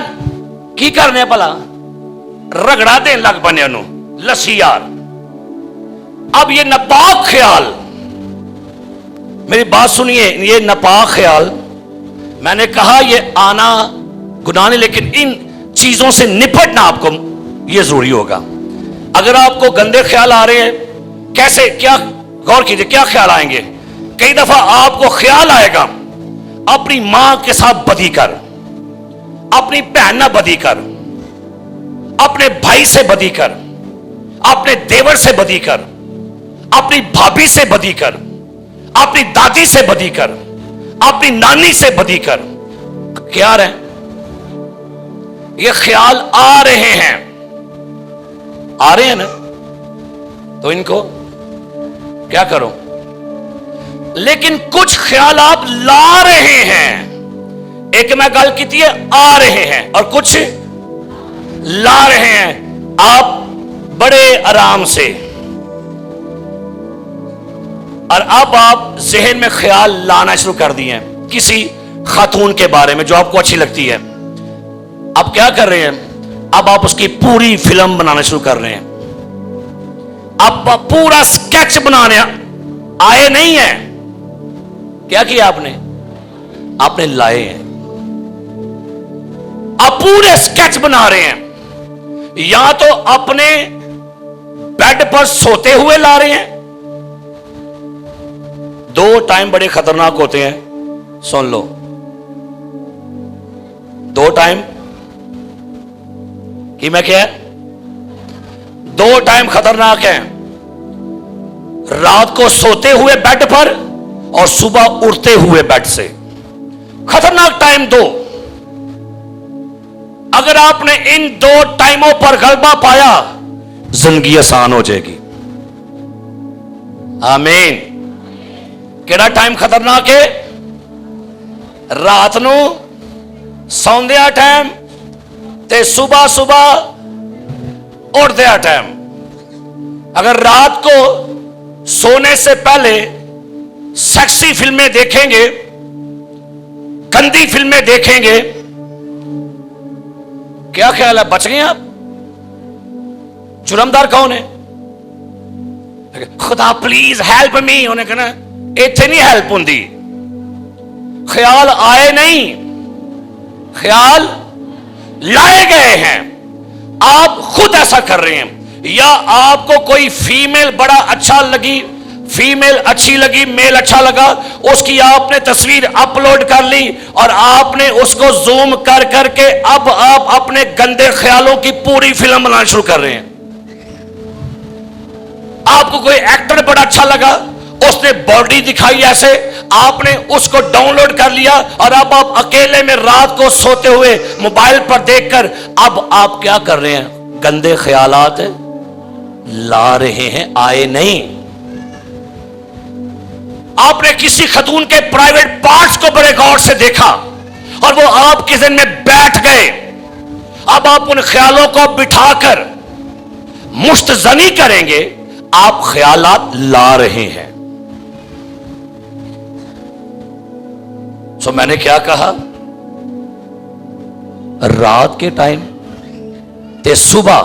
A: की करने भला? रगड़ा देन लग पने उन्होंने लस्सी यार। अब ये नापाक ख्याल, मेरी बात सुनिए, ये नापाक ख्याल, मैंने कहा ये आना गुनाह नहीं, लेकिन इन चीजों से निपटना आपको ये जरूरी होगा। अगर आपको गंदे ख्याल आ रहे हैं, कैसे, क्या, गौर कीजिए क्या ख्याल आएंगे। कई दफा आपको ख्याल आएगा अपनी मां के साथ बदी कर, अपनी बहन ना बदी कर, अपने भाई से बदी कर, अपने देवर से बदी कर, अपनी भाभी से बदी कर, अपनी दादी से बदी कर, अपनी नानी से बदी कर। क्या रहे? ये ख्याल आ रहे हैं, आ रहे हैं ना, तो इनको क्या करो? लेकिन कुछ ख्याल आप ला रहे हैं। एक मैं गल की है, आ रहे हैं, और कुछ ला रहे हैं। आप बड़े आराम से, और अब आप जहन में ख्याल लाना शुरू कर दिए हैं किसी खातून के बारे में जो आपको अच्छी लगती है। अब क्या कर रहे हैं? अब आप उसकी पूरी फिल्म बनाना शुरू कर रहे हैं। अब पूरा स्केच बनाने आए नहीं है। क्या किया आपने? आपने लाए हैं। आप पूरे स्केच बना रहे हैं। या तो अपने बेड पर सोते हुए ला रहे हैं। दो टाइम बड़े खतरनाक होते हैं, सुन लो। दो टाइम कि मैं क्या है? दो टाइम खतरनाक है। रात को सोते हुए बेड पर और सुबह उठते हुए बेड से। खतरनाक टाइम दो। अगर आपने इन दो टाइमों पर गलबा पाया, जिंदगी आसान हो जाएगी। आमीन। केड़ा टाइम खतरनाक है? रात नू सौंदिया टाइम ते सुबह सुबह उठदिया टाइम। अगर रात को सोने से पहले सेक्सी फिल्में देखेंगे, गंदी फिल्में देखेंगे, क्या ख्याल है, बच गए आप? जुर्मदार कौन है? खुदा प्लीज हेल्प मी, उन्हें कहना इतने नहीं हेल्प होंगी। ख्याल आए नहीं, ख्याल लाए गए हैं। आप खुद ऐसा कर रहे हैं। या आपको कोई फीमेल बड़ा अच्छा लगी, फीमेल अच्छी लगी, मेल अच्छा लगा, उसकी आपने तस्वीर अपलोड कर ली और आपने उसको जूम कर करके अब आप अपने गंदे ख्यालों की पूरी फिल्म बनाना शुरू कर रहे हैं। आपको कोई एक्टर बड़ा अच्छा लगा, उसने बॉडी दिखाई ऐसे, आपने उसको डाउनलोड कर लिया और अब आप अकेले में रात को सोते हुए मोबाइल पर देखकर अब आप क्या कर रहे हैं? गंदे ख्यालात ला रहे हैं, आए नहीं। आपने किसी खतून के प्राइवेट पार्ट्स को बड़े गौर से देखा और वो आपके ज़हन में बैठ गए। अब आप उन ख्यालों को बिठाकर मुस्तजनी करेंगे, आप ख्यालात ला रहे हैं। सो मैंने क्या कहा? रात के टाइम ते सुबह,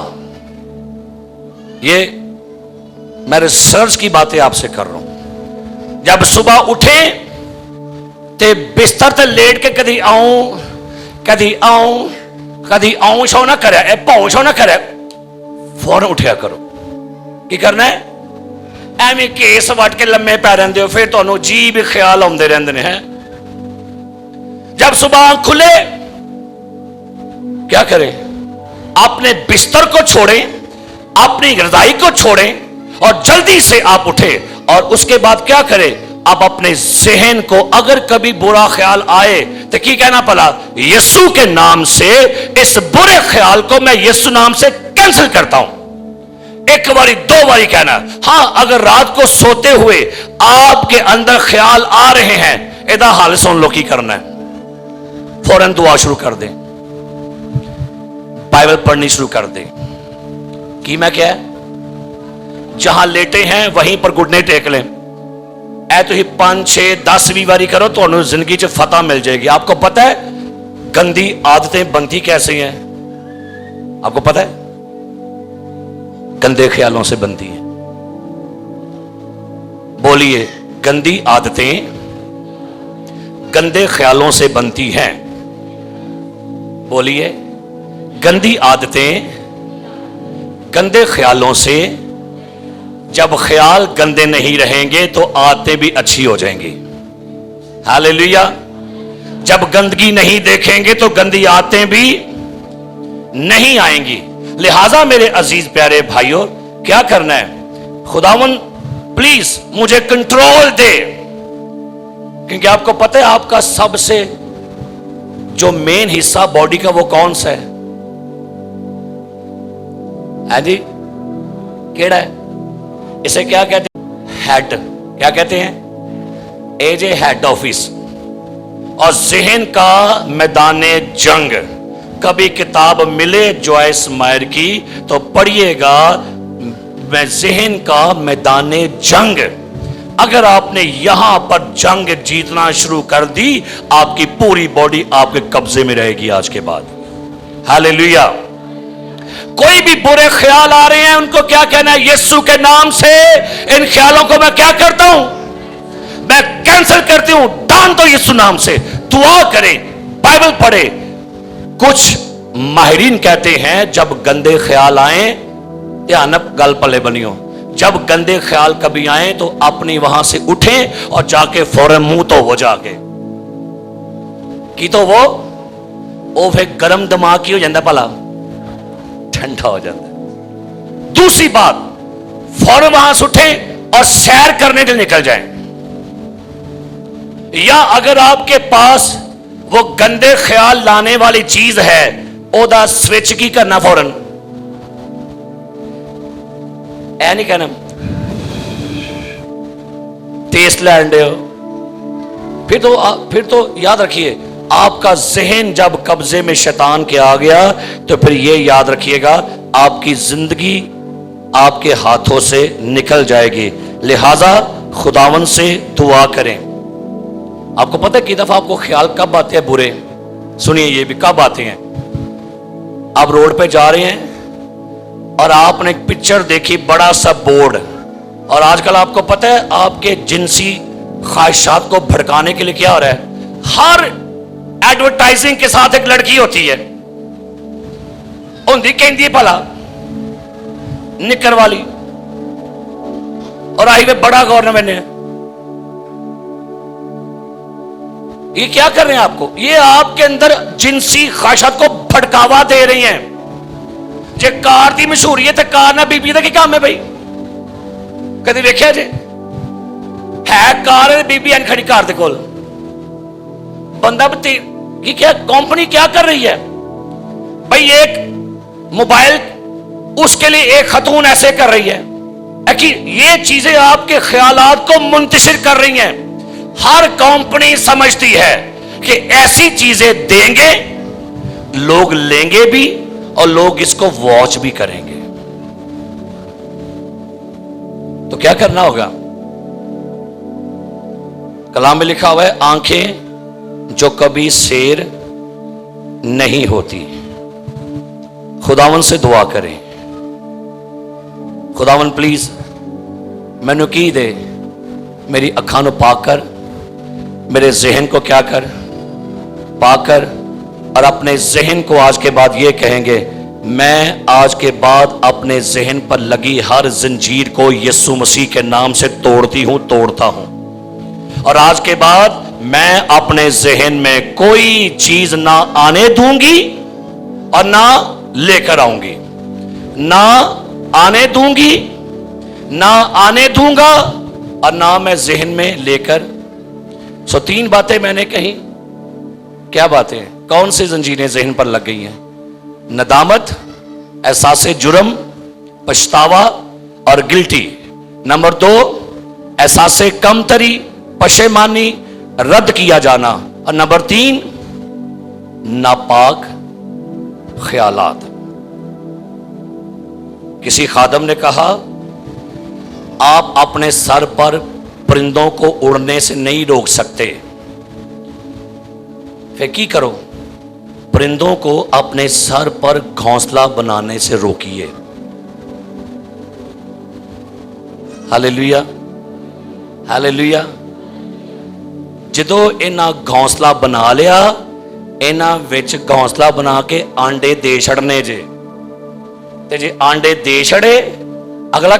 A: ये मैं रिसर्च की बातें आपसे कर रहा हूं। जब सुबह उठे ते बिस्तर ते लेट के कदी आऊं शो ना करे, भाऊ शो ना करे, फौरन उठिया करो। की करना है? एवं केस वट के लम्मे पै रहिंदे हो, फिर तुहानूं अजीब ख्याल आउंदे रहिंदे ने। जब सुबह खुले क्या करें? अपने बिस्तर को छोड़ें, अपनी रजाई को छोड़ें और जल्दी से आप उठे और उसके बाद क्या करें? अब अपने जहन को अगर कभी बुरा ख्याल आए तो की कहना पड़ा? यीशु के नाम से इस बुरे ख्याल को मैं यीशु नाम से कैंसिल करता हूं। एक बारी दो बारी कहना। हां, अगर रात को सोते हुए आपके अंदर ख्याल आ रहे हैं, एदा हाल सुन लो की करना है। फौरन दुआ शुरू कर दें, बाइबल पढ़नी शुरू कर दें। कि मैं क्या है? जहां लेटे हैं वहीं पर घुटने टेक लें। ऐ तो ही 5, 6, 10 भी बारी करो तो जिंदगी च फतह मिल जाएगी। आपको पता है गंदी आदतें बनती कैसे हैं? आपको पता है? गंदे ख्यालों से बनती है। बोलिए, गंदी आदतें गंदे ख्यालों से बनती हैं। बोलिए, गंदी आदतें गंदे ख्यालों से। जब ख्याल गंदे नहीं रहेंगे तो आदतें भी अच्छी हो जाएंगी। हालेलुया। जब गंदगी नहीं देखेंगे तो गंदी आदतें भी नहीं आएंगी। लिहाजा मेरे अजीज प्यारे भाइयों, क्या करना है? खुदावन प्लीज मुझे कंट्रोल दे, क्योंकि आपको पता है आपका सबसे जो मेन हिस्सा बॉडी का वो कौन सा है? जी, केड़ा है? इसे क्या कहते हैं? हेड। क्या कहते हैं? एज ए हेड ऑफिस और जहन का मैदान जंग। कभी किताब मिले जॉयस मायर की तो पढ़िएगा, मैं जहन का मैदान जंग। अगर आपने यहां पर जंग जीतना शुरू कर दी, आपकी पूरी बॉडी आपके कब्जे में रहेगी आज के बाद। हालेलुया। कोई भी बुरे ख्याल आ रहे हैं, उनको क्या कहना है? यीशु के नाम से इन ख्यालों को मैं क्या करता हूं? मैं कैंसिल करती हूं। डांट दो यीशु नाम से। दुआ करें, बाइबल पढ़े। कुछ माहिरीन कहते हैं जब गंदे ख्याल आए, ध्यान गल पले बनियो, जब गंदे ख्याल कभी आए तो अपनी वहां से उठें और जाके फौरन मुंह तो हो जाके की तो वो फिर गर्म दिमाग की हो जाता, भला ठंडा हो जाता। दूसरी बात, फौरन वहां से उठें और सैर करने के लिए निकल जाएं। या अगर आपके पास वो गंदे ख्याल लाने वाली चीज है, ओदा स्विच की करना फौरन, ऐ नहीं कहना टेस्ट लैंड। फिर तो याद रखिए, आपका जहन जब कब्जे में शैतान के आ गया तो फिर ये याद रखिएगा, आपकी जिंदगी आपके हाथों से निकल जाएगी। लिहाजा खुदावन से दुआ करें। आपको पता है कि दफा आपको ख्याल कब आते हैं बुरे? सुनिए, ये भी कब आते हैं? आप रोड पे जा रहे हैं और आपने एक पिक्चर देखी, बड़ा सा बोर्ड, और आजकल आपको पता है आपके जिनसी ख्वाहिशात को भड़काने के लिए क्या हो रहा है? हर एडवर्टाइजिंग के साथ एक लड़की होती है, होंदी कहती है भला निकर वाली, और आई वे बड़ा गौर मैंने। ये क्या कर रहे हैं आपको? ये आपके अंदर जिनसी ख्वाहिशात को भड़कावा दे रही हैं। जे कार की मशहूरी है तो कार ना बीबी का की काम है भाई? कभी वेख्या जे है कार बीबी एन खड़ी कार दे कोल, बंदा कि क्या कंपनी क्या कर रही है भाई? एक मोबाइल उसके लिए एक खतून ऐसे कर रही है कि ये चीजें आपके ख्यालात को मुंतशिर कर रही हैं। हर कंपनी समझती है कि ऐसी चीजें देंगे, लोग लेंगे भी और लोग इसको वॉच भी करेंगे। तो क्या करना होगा? कलाम में लिखा हुआ है, आंखें जो कभी सेर नहीं होती। खुदावन से दुआ करें, खुदावन प्लीज मैनू की दे, मेरी अखां नू पाक कर, मेरे जहन को क्या कर, पाक कर। और अपने जहन को आज के बाद ये कहेंगे, मैं आज के बाद अपने जहन पर लगी हर जंजीर को यीशु मसीह के नाम से तोड़ती हूं, तोड़ता हूं। और आज के बाद मैं अपने जहन में कोई चीज ना आने दूंगी और ना लेकर आऊंगी, ना आने दूंगी, ना आने दूंगा और ना मैं जहन में लेकर। सो 3 बातें मैंने कही। क्या बातें? कौन सी जंजीरें जहन पर लग गई हैं? नदामत, एहसास जुर्म, पछतावा और गिल्टी। नंबर 2, एहसास कमतरी, पशेमानी, रद्द किया जाना। और नंबर 3, नापाक ख्यालात। किसी खादम ने कहा, आप अपने सर पर परिंदों को उड़ने से नहीं रोक सकते, फिर की करो? परिंदों को अपने सर पर घोंसला बनाने से रोकिए। Hallelujah, hallelujah. जदों इन्हां घोंसला बना लिया, इन्हां विच घोंसला बना के आंडे दे छड़ने जे, ते जे आंडे दे छड़े, अगला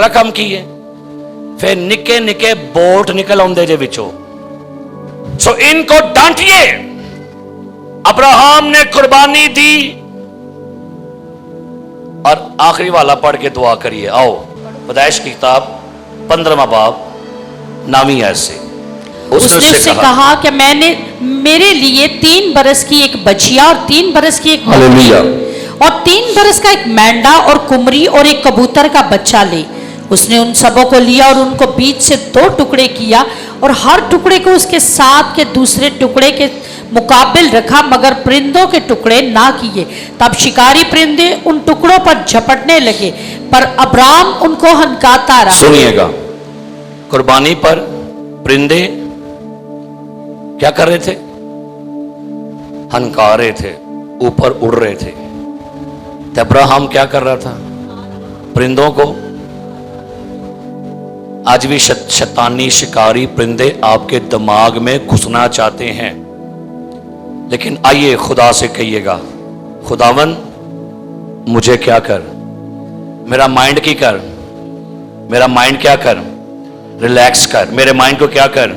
A: काम की है? फिर निके निके बोट निकल आउंदे जे विचों। सो इनको डांटिए। अब्राहम ने कुर्बानी दी। और आखिरी वाला पढ़ के दुआ करिए। आओ, पैदाइश की किताब 15वां बाब, नामी ऐसे।
B: उसने उससे कहा कि मैंने मेरे लिए 3 बरस की एक बछिया और 3 बरस की एक बकरी और 3 बरस का एक मेंढा और कुमरी और एक कबूतर का बच्चा ले, उसने उन सबों को लिया और उनको बीच से 2 टुकड़े किया और हर टुकड़े को उसके साथ के दूसरे टुकड़े के मुकाबिल रखा, मगर परिंदों के टुकड़े ना किए। तब शिकारी परिंदे उन टुकड़ों पर झपटने लगे, पर अब्राम उनको हनकाता रहा।
A: सुनिएगा, कुर्बानी पर परिंदे क्या कर रहे थे? हनका रहे थे, ऊपर उड़ रहे थे। तो अब्राहम क्या कर रहा था? परिंदों को। आज भी शैतानी शिकारी परिंदे आपके दिमाग में घुसना चाहते हैं, लेकिन आइए खुदा से कहिएगा, खुदावन मुझे क्या कर, मेरा माइंड की कर, मेरा माइंड क्या कर, रिलैक्स कर, मेरे माइंड को क्या कर,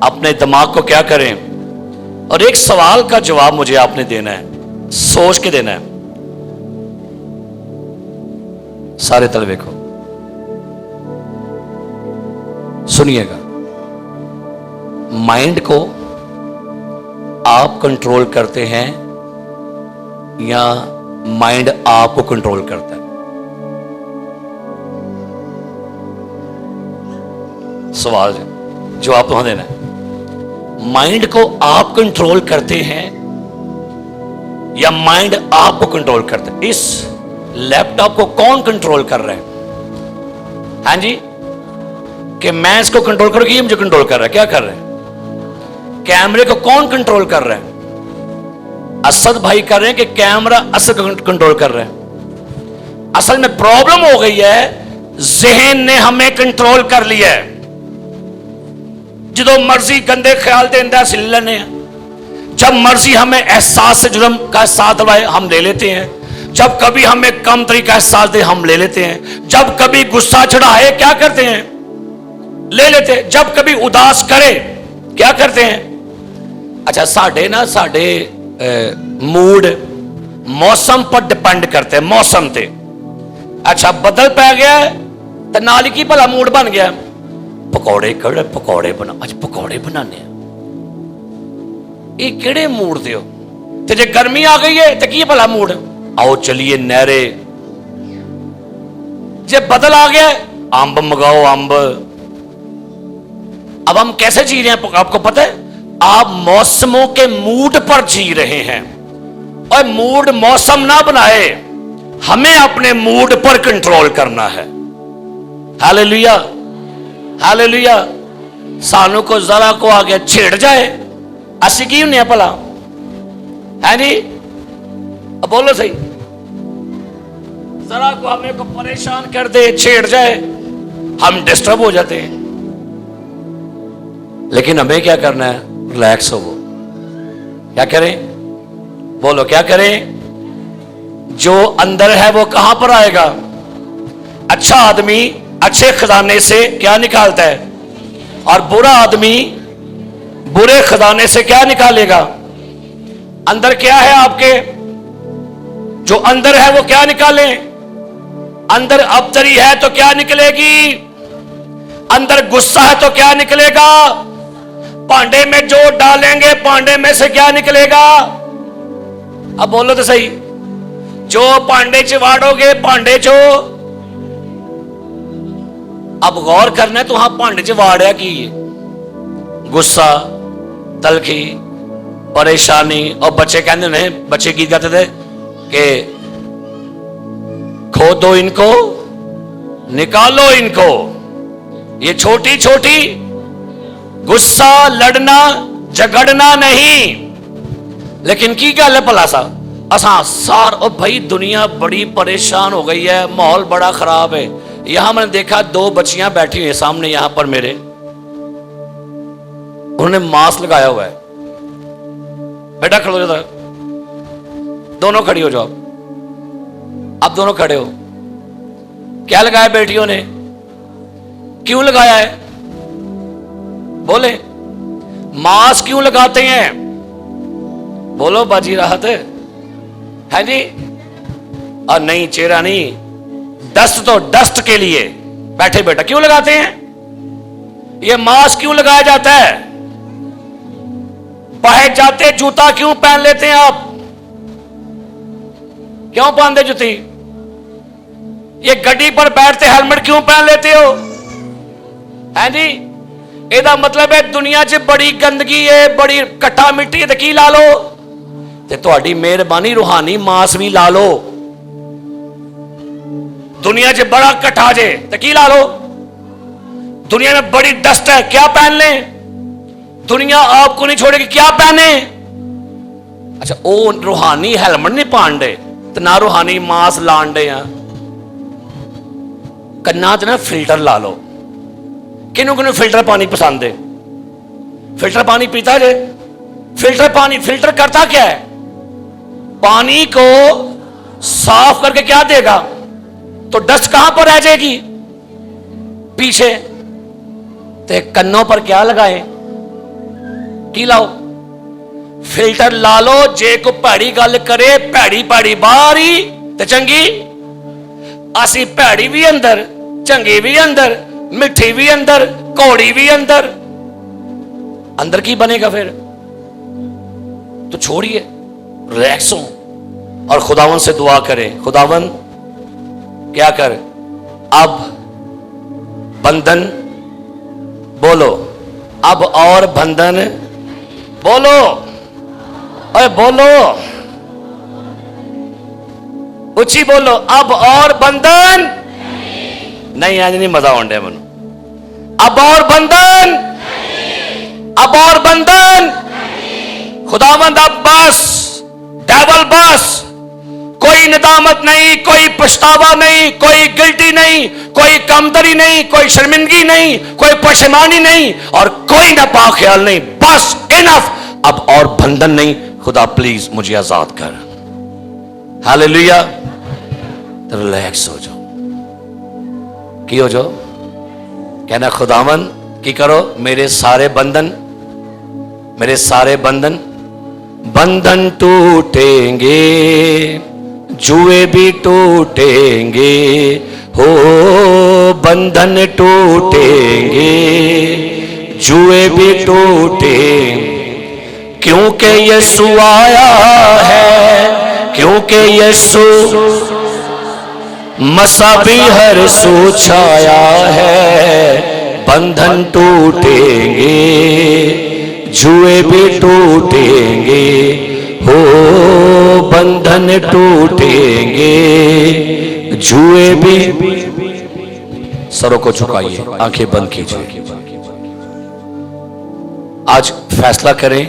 A: अपने दिमाग को क्या करें। और एक सवाल का जवाब मुझे आपने देना है, सोच के देना है। सारे तलवे को सुनिएगा, माइंड को आप कंट्रोल करते हैं या माइंड आपको कंट्रोल करता है? सवाल जवाब तो देना है। माइंड को आप कंट्रोल करते हैं या माइंड आपको कंट्रोल करता है? इस लैपटॉप को कौन कंट्रोल कर रहा है? हाँ जी, कि मैं इसको कंट्रोल करूं कि ये मुझे कंट्रोल कर रहा है? क्या कर रहा है? कैमरे को कौन कंट्रोल कर रहा है? असद भाई कर रहे हैं कि कैमरा असद को कंट्रोल कर रहा है? असल में प्रॉब्लम हो गई है, ज़हन ने हमें कंट्रोल कर लिया है। जो मर्जी गंदे ख्याल देंदा अस ले लेने हैं, जब मर्जी हमें एहसास से जुर्म का साथ लाए हम ले लेते हैं, जब कभी हमें कम तरीका एहसास दे हम ले लेते हैं, जब कभी गुस्सा चढ़ाए क्या करते हैं? ले लेते हैं, जब कभी उदास करे क्या करते हैं? अच्छा, साढ़े मूड मौसम पर डिपेंड करते हैं, मौसम ते। अच्छा, बदल पै गया तो नाल की भला मूड बन गया, पकौड़े बना, अज पकौड़े बनाने ये केड़े मूड दे हो? ते जे गर्मी आ गई है तो की भला मूड, आओ चलिए नहरे। जे बदल आ गया अंब मंगाओ, अंब। अब हम कैसे जी रहे हैं आपको पता है? आप मौसमों के मूड पर जी रहे हैं, और मूड मौसम ना बनाए, हमें अपने मूड पर कंट्रोल करना है। Hallelujah, hallelujah. सानू को जरा को आगे छेड़ जाए असी की होने भला, है जी? अब बोलो सही, जरा को हमें को परेशान कर दे, छेड़ जाए, हम डिस्टर्ब हो जाते हैं। लेकिन हमें क्या करना है? रिलैक्स हो। क्या करें? बोलो क्या करें? जो अंदर है वो कहां पर आएगा? अच्छा आदमी अच्छे खजाने से क्या निकालता है, और बुरा आदमी बुरे खजाने से क्या निकालेगा? अंदर क्या है आपके? जो अंदर है वो क्या निकाले? अंदर अबतरी है तो क्या निकलेगी? अंदर गुस्सा है तो क्या निकलेगा? पांडे में जो डालेंगे पांडे में से क्या निकलेगा? अब बोलो तो सही, जो पांडे च वाड़ोगे पांडे चो। अब गौर करना है तो वहां पांडे च वाड़िया की? गुस्सा, तलखी, परेशानी। और बच्चे कहते नहीं, बच्चे गीत गाते थे कि खो दो इनको, निकालो इनको, ये छोटी छोटी गुस्सा, लड़ना झगड़ना नहीं। लेकिन की गल है भला सा असा सार, और भाई दुनिया बड़ी परेशान हो गई है, माहौल बड़ा खराब है। यहां मैंने देखा 2 बच्चियां बैठी हुई है सामने यहां पर मेरे, उन्होंने मास्क लगाया हुआ है। बेटा खड़ो जाओ, दोनों खड़ी हो जाओ। अब दोनों खड़े हो। क्या लगाया बेटियों ने? क्यों लगाया है? बोले मास्क क्यों लगाते हैं? बोलो बाजी राहत है जी। और नहीं, चेहरा नहीं, डस्ट तो डस्ट के लिए। बैठे बेटा, क्यों लगाते हैं ये मास्क? क्यों लगाया जाता है? बाहर जाते जूता क्यों पहन लेते हैं आप? क्यों पहनते जूती? ये गड्डी पर बैठते हेलमेट क्यों पहन लेते हो? है जी, ਇਹਦਾ ਮਤਲਬ ਹੈ ਦੁਨੀਆ 'ਚ ਬੜੀ ਗੰਦਗੀ ਹੈ, ਬੜੀ ਕੱਟਾ ਮਿੱਟੀ ਹੈ, ਤੇ ਕੀ ਲਾ ਲਓ? ਤੇ ਤੁਹਾਡੀ ਮਿਹਰਬਾਨੀ रूहानी मांस भी ला लो। दुनिया 'ਚ बड़ा कट्ठा जे तो की ला लो? दुनिया में बड़ी डस्ट है, क्या पहन लें? दुनिया आपको नहीं छोड़ेगी, क्या पहने? अच्छा, वो रूहानी हेलमेट नहीं पान डे तो ना रूहानी मांस लान डे। कन्ना च ना फिल्टर ला लो। किनू किनू फिल्टर पानी पसंद है? फिल्टर पानी पीता जे? फिल्टर पानी, फिल्टर करता क्या है? पानी को साफ करके क्या देगा? तो डस्ट कहां पर रह जाएगी? पीछे। ते कन्नों पर क्या लगाए? की लाओ? फिल्टर ला लो। जे को भैड़ी गल करे, भैड़ी भैड़ी बाहर ही ते चंगी असी भैड़ी भी अंदर, चंगी भी अंदर, मिठी भी अंदर, कौड़ी भी अंदर। अंदर की बनेगा फिर? तो छोड़िए, रिलैक्स हो और खुदावन से दुआ करें, खुदावन क्या कर, अब बंधन, बोलो अब और बंधन, बोलो अरे बोलो ऊंची बोलो, अब और बंधन नहीं। आज नहीं मजा आने मन। अब और बंधन, अब और बंधन, खुदावंद अब बस, डेवल बस। कोई नदामत नहीं, कोई पछतावा नहीं, कोई गिल्टी नहीं, कोई कमतरी नहीं, कोई शर्मिंदगी नहीं, कोई पशेमानी नहीं और कोई नापाक ख्याल नहीं। बस इनफ, अब और बंधन नहीं। खुदा प्लीज मुझे आजाद कर। हालेलुया। तो रिलैक्स हो जाओ, की हो जाओ, कहना खुदावन की करो, मेरे सारे बंधन, मेरे सारे बंधन, बंधन टूटेंगे, जुए भी टूटेंगे, हो बंधन टूटेंगे, जुए भी टूटेंगे, क्योंकि यीशु आया है, क्योंकि यीशु मसा भी हर सू छाया है। बंधन टूटेंगे, जुए भी टूटेंगे, हो बंधन टूटेंगे, जुए भी। सरों को झुकाइए, आंखें बंद कीजिए। आज फैसला करें